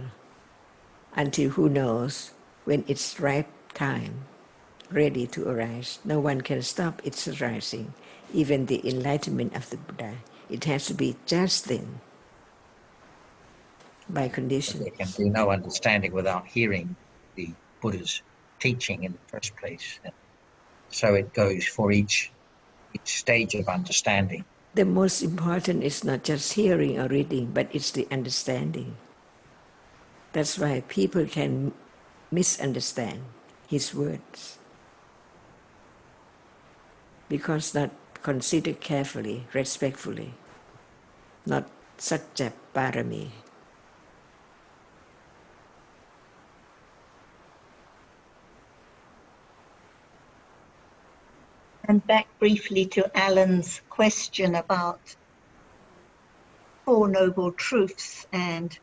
until who knows when it's right time, ready to arise. No one can stop its arising, even the enlightenment of the Buddha. It has to be just then, by conditions. There can be no understanding without hearing the Buddha's teaching in the first place. And so it goes for each stage of understanding. The most important is not just hearing or reading, but it's the understanding. That's why people can misunderstand his words, because not considered carefully, respectfully, not satya parami. And back briefly to Alan's question about 4 Noble Truths and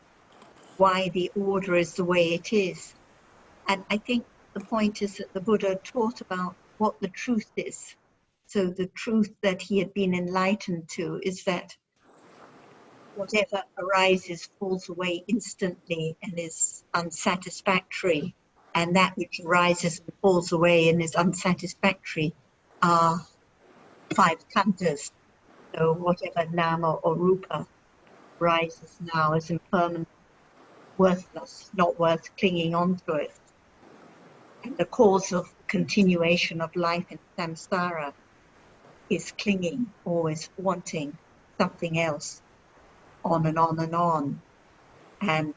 why the order is the way it is. And I think the point is that the Buddha taught about what the truth is. So the truth that he had been enlightened to is that whatever arises falls away instantly and is unsatisfactory. And that which arises and falls away and is unsatisfactory are 5 khandhas. So whatever nama or rupa rises now is impermanent, worthless, not worth clinging on to it. And the cause of continuation of life in samsara is clinging, always wanting something else, on and on and on. And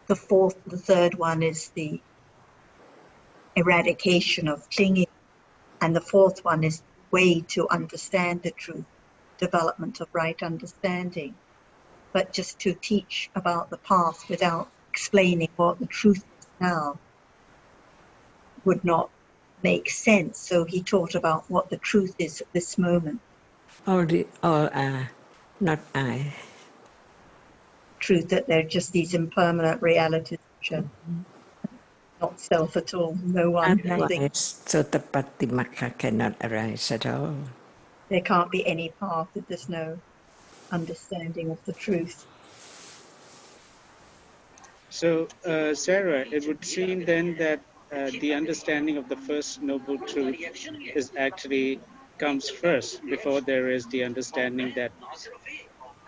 the 3rd one is the eradication of clinging. And the 4th one is way to understand the truth, development of right understanding. But just to teach about the path without explaining what the truth is now would not make sense. So he taught about what the truth is at this moment. All are not I. Truth that they're just these impermanent realities which are not self at all, no one, nothing. Otherwise, Sotapatimaka cannot arise at all. There can't be any path if there's no understanding of the truth. So, Sarah, it would seem then that the understanding of the first noble truth is actually comes first before there is the understanding that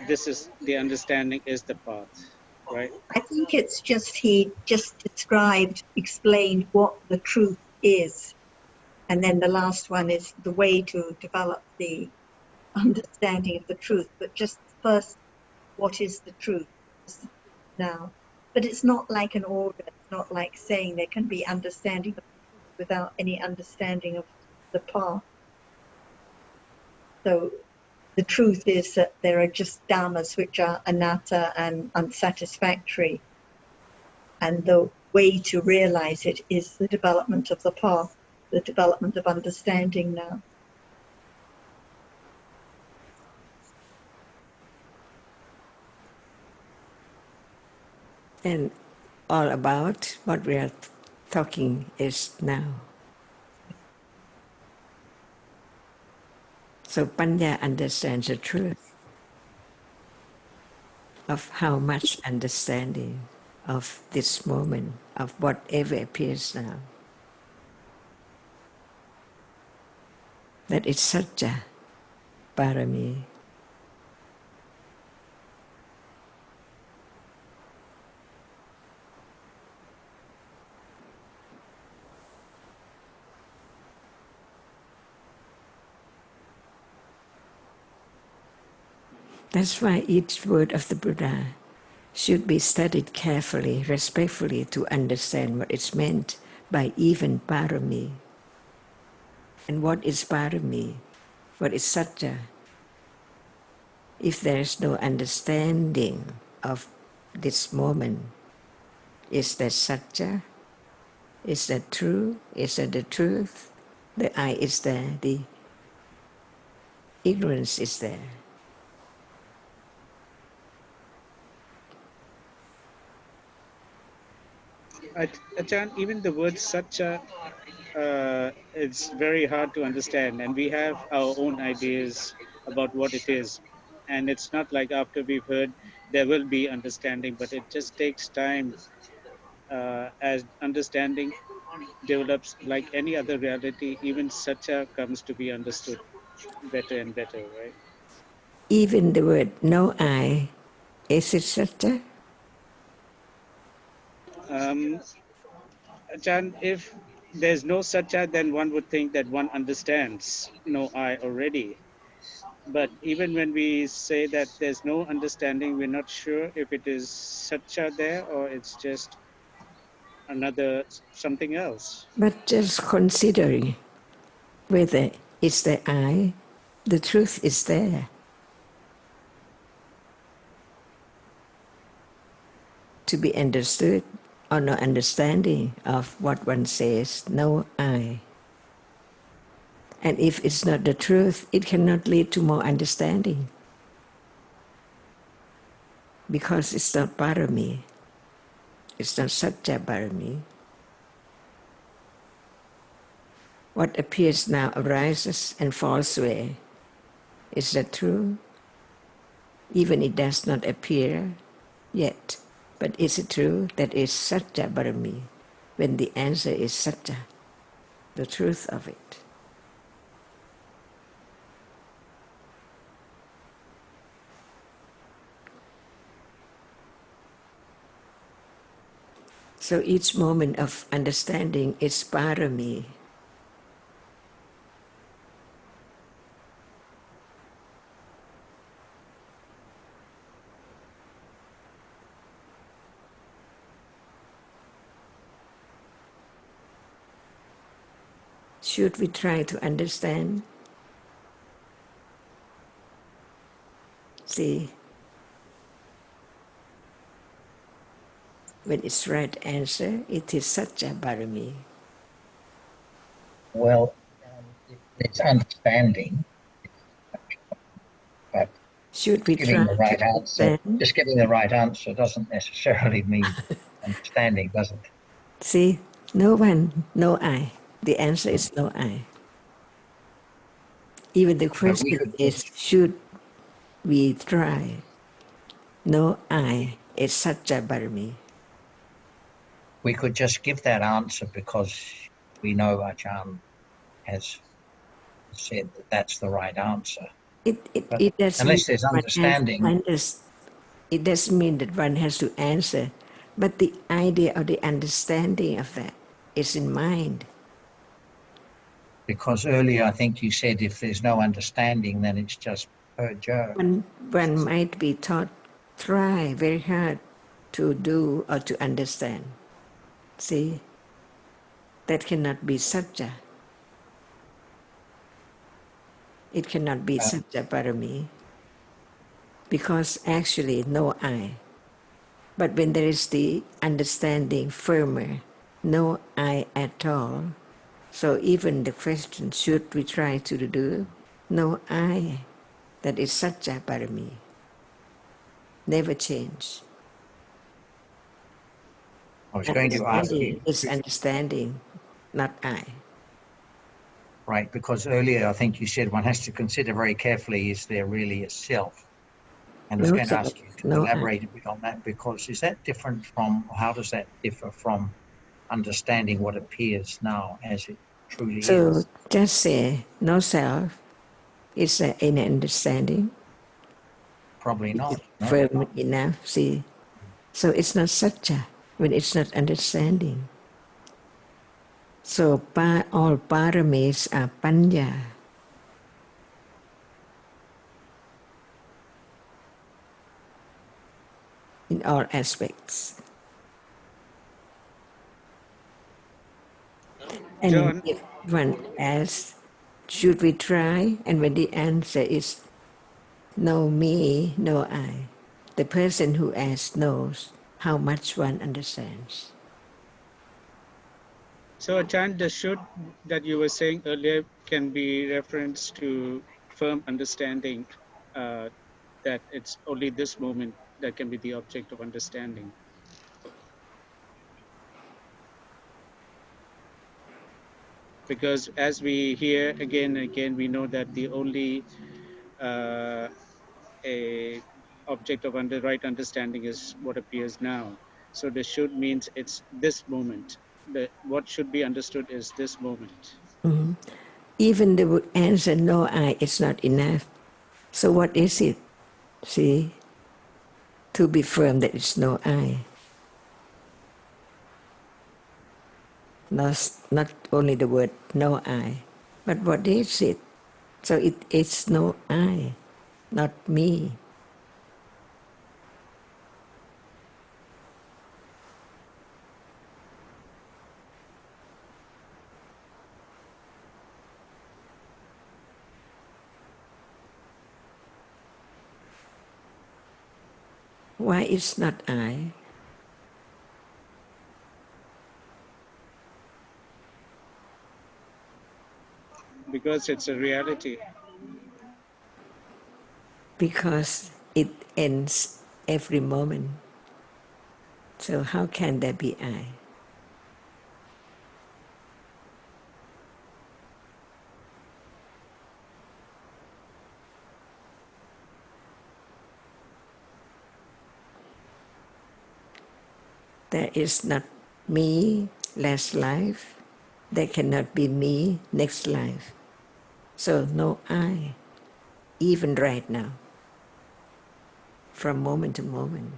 this is the understanding is the path, right? I think it's just he just explained what the truth is. And then the last one is the way to develop the understanding of the truth. But just first, what is the truth now? But it's not like an order. It's not like saying there can be understanding of the truth without any understanding of the path. So the truth is that there are just dhammas which are anatta and unsatisfactory. And the way to realize it is the development of the path. the development of understanding now. And all about what we are talking is now. So Panya understands the truth of how much understanding of this moment, of whatever appears now. That is Satya Parami. That's why each word of the Buddha should be studied carefully, respectfully, to understand what is meant by even parami. And what is parami? What is Satya? If there is no understanding of this moment, is that Satya? Is that true? Is that the truth? The I is there, the ignorance is there. Ajarn, even the word Satya, it's very hard to understand, and we have our own ideas about what it is. And it's not like after we've heard, there will be understanding, but it just takes time as understanding develops like any other reality. Even Satya comes to be understood better and better, right? Even the word no I, is it Satya? Ajarn, if there's no Satya, then one would think that one understands no I already. But even when we say that there's no understanding, we're not sure if it is Satya there or it's just another something else. But just considering whether it's the I, the truth is there. To be understood or no understanding of what one says, no I. And if it's not the truth, it cannot lead to more understanding. Because it's not parami. It's not Satya Parami. What appears now arises and falls away. Is that true? Even it does not appear yet. But is it true that is Satya Parami? When the answer is Satya, the truth of it. So each moment of understanding is parami. Should we try to understand? See, when it's right answer, it is Satya Parami. Well, it's understanding, but Should we giving try the right to answer, understand? just giving the right answer doesn't necessarily mean understanding, does it? See, no one, no I. The answer is no I. Even the But we question could is, should we try? No I. It's Satya Parami. we could just give that answer because we know Ajahn has said that that's the right answer. But It doesn't mean unless there's one has to understanding, it doesn't mean that one has to answer, but the idea or the understanding of that is in mind. because earlier I think you said if there's no understanding, then it's just per Joe. One might be taught, try very hard to do or to understand. See, that cannot be Satya. It cannot be Satya Parami, because actually no I. But when there is the understanding firmer, no I at all, So even the question, should we try to do? No I, that is Satya Parami, never change. I was going to ask you. Is understanding, not I. Right, because earlier I think you said one has to consider very carefully, is there really a self? And I was No going to self, ask you to no elaborate a bit on that, because is that different from, how does that differ from understanding what appears now as it truly So is? just say no self is an understanding. Probably not. No. Firm enough, see. So it's not Satya when it's not understanding. So all paramis are panya. In all aspects. And John, if one asks, should we try? And when the answer is no me, no I, the person who asks knows how much one understands. so Ajarn, the should that you were saying earlier can be reference to firm understanding that it's only this moment that can be the object of understanding. Because as we hear again and again, we know that the only a object of right understanding is what appears now. So the should means it's this moment. What should be understood is this moment. Mm-hmm. Even the answer no I is not enough. So what is it? See, to be firm that it's no I. Not only the word no I, but what is it? So it's no I, not me. Why it's not I? Because it's a reality. Because it ends every moment. So how can there be I? There is not me last life. There cannot be me next life. So no I, even right now, from moment to moment.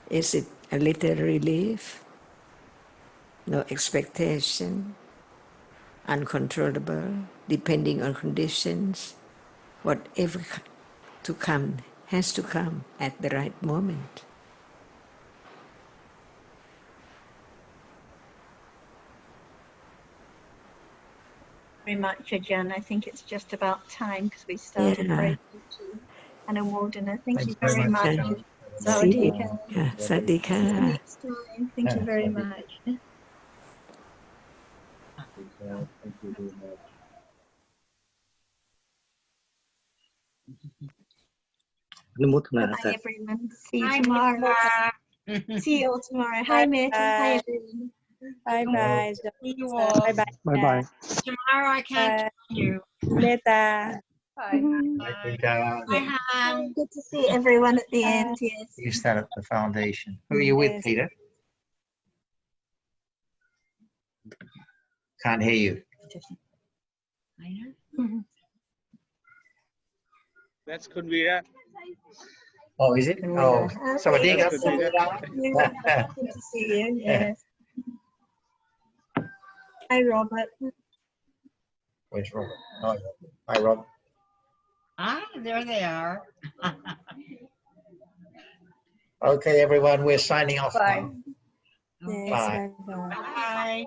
Is it a little relief? No expectation, uncontrollable, depending on conditions. Whatever to come has to come at the right moment. Very much, Ajarn. I think it's just about time because we started very quickly. And Awardana, thank you very much. Sawadika. Sadhika. See you next time. Thank you very much. Thank you very much. Bye, everyone. See you tomorrow. See you all tomorrow. Hi, Meta. Hi, everyone. Bye. See you all. Bye. Tomorrow I can't join you. Meta. Bye. Bye, Han. Good to see everyone at the end. Yes. You start at the foundation. Who are you with, Peter? Can't hear you. That's Kunvira. Oh, is it? Oh, Sawadika. Good to see you. Yes. Hi, Robert. Where's Robert? Oh, hi, Rob. Ah, there they are. Okay, everyone, we're signing off now. Yes, Bye. bye. Bye.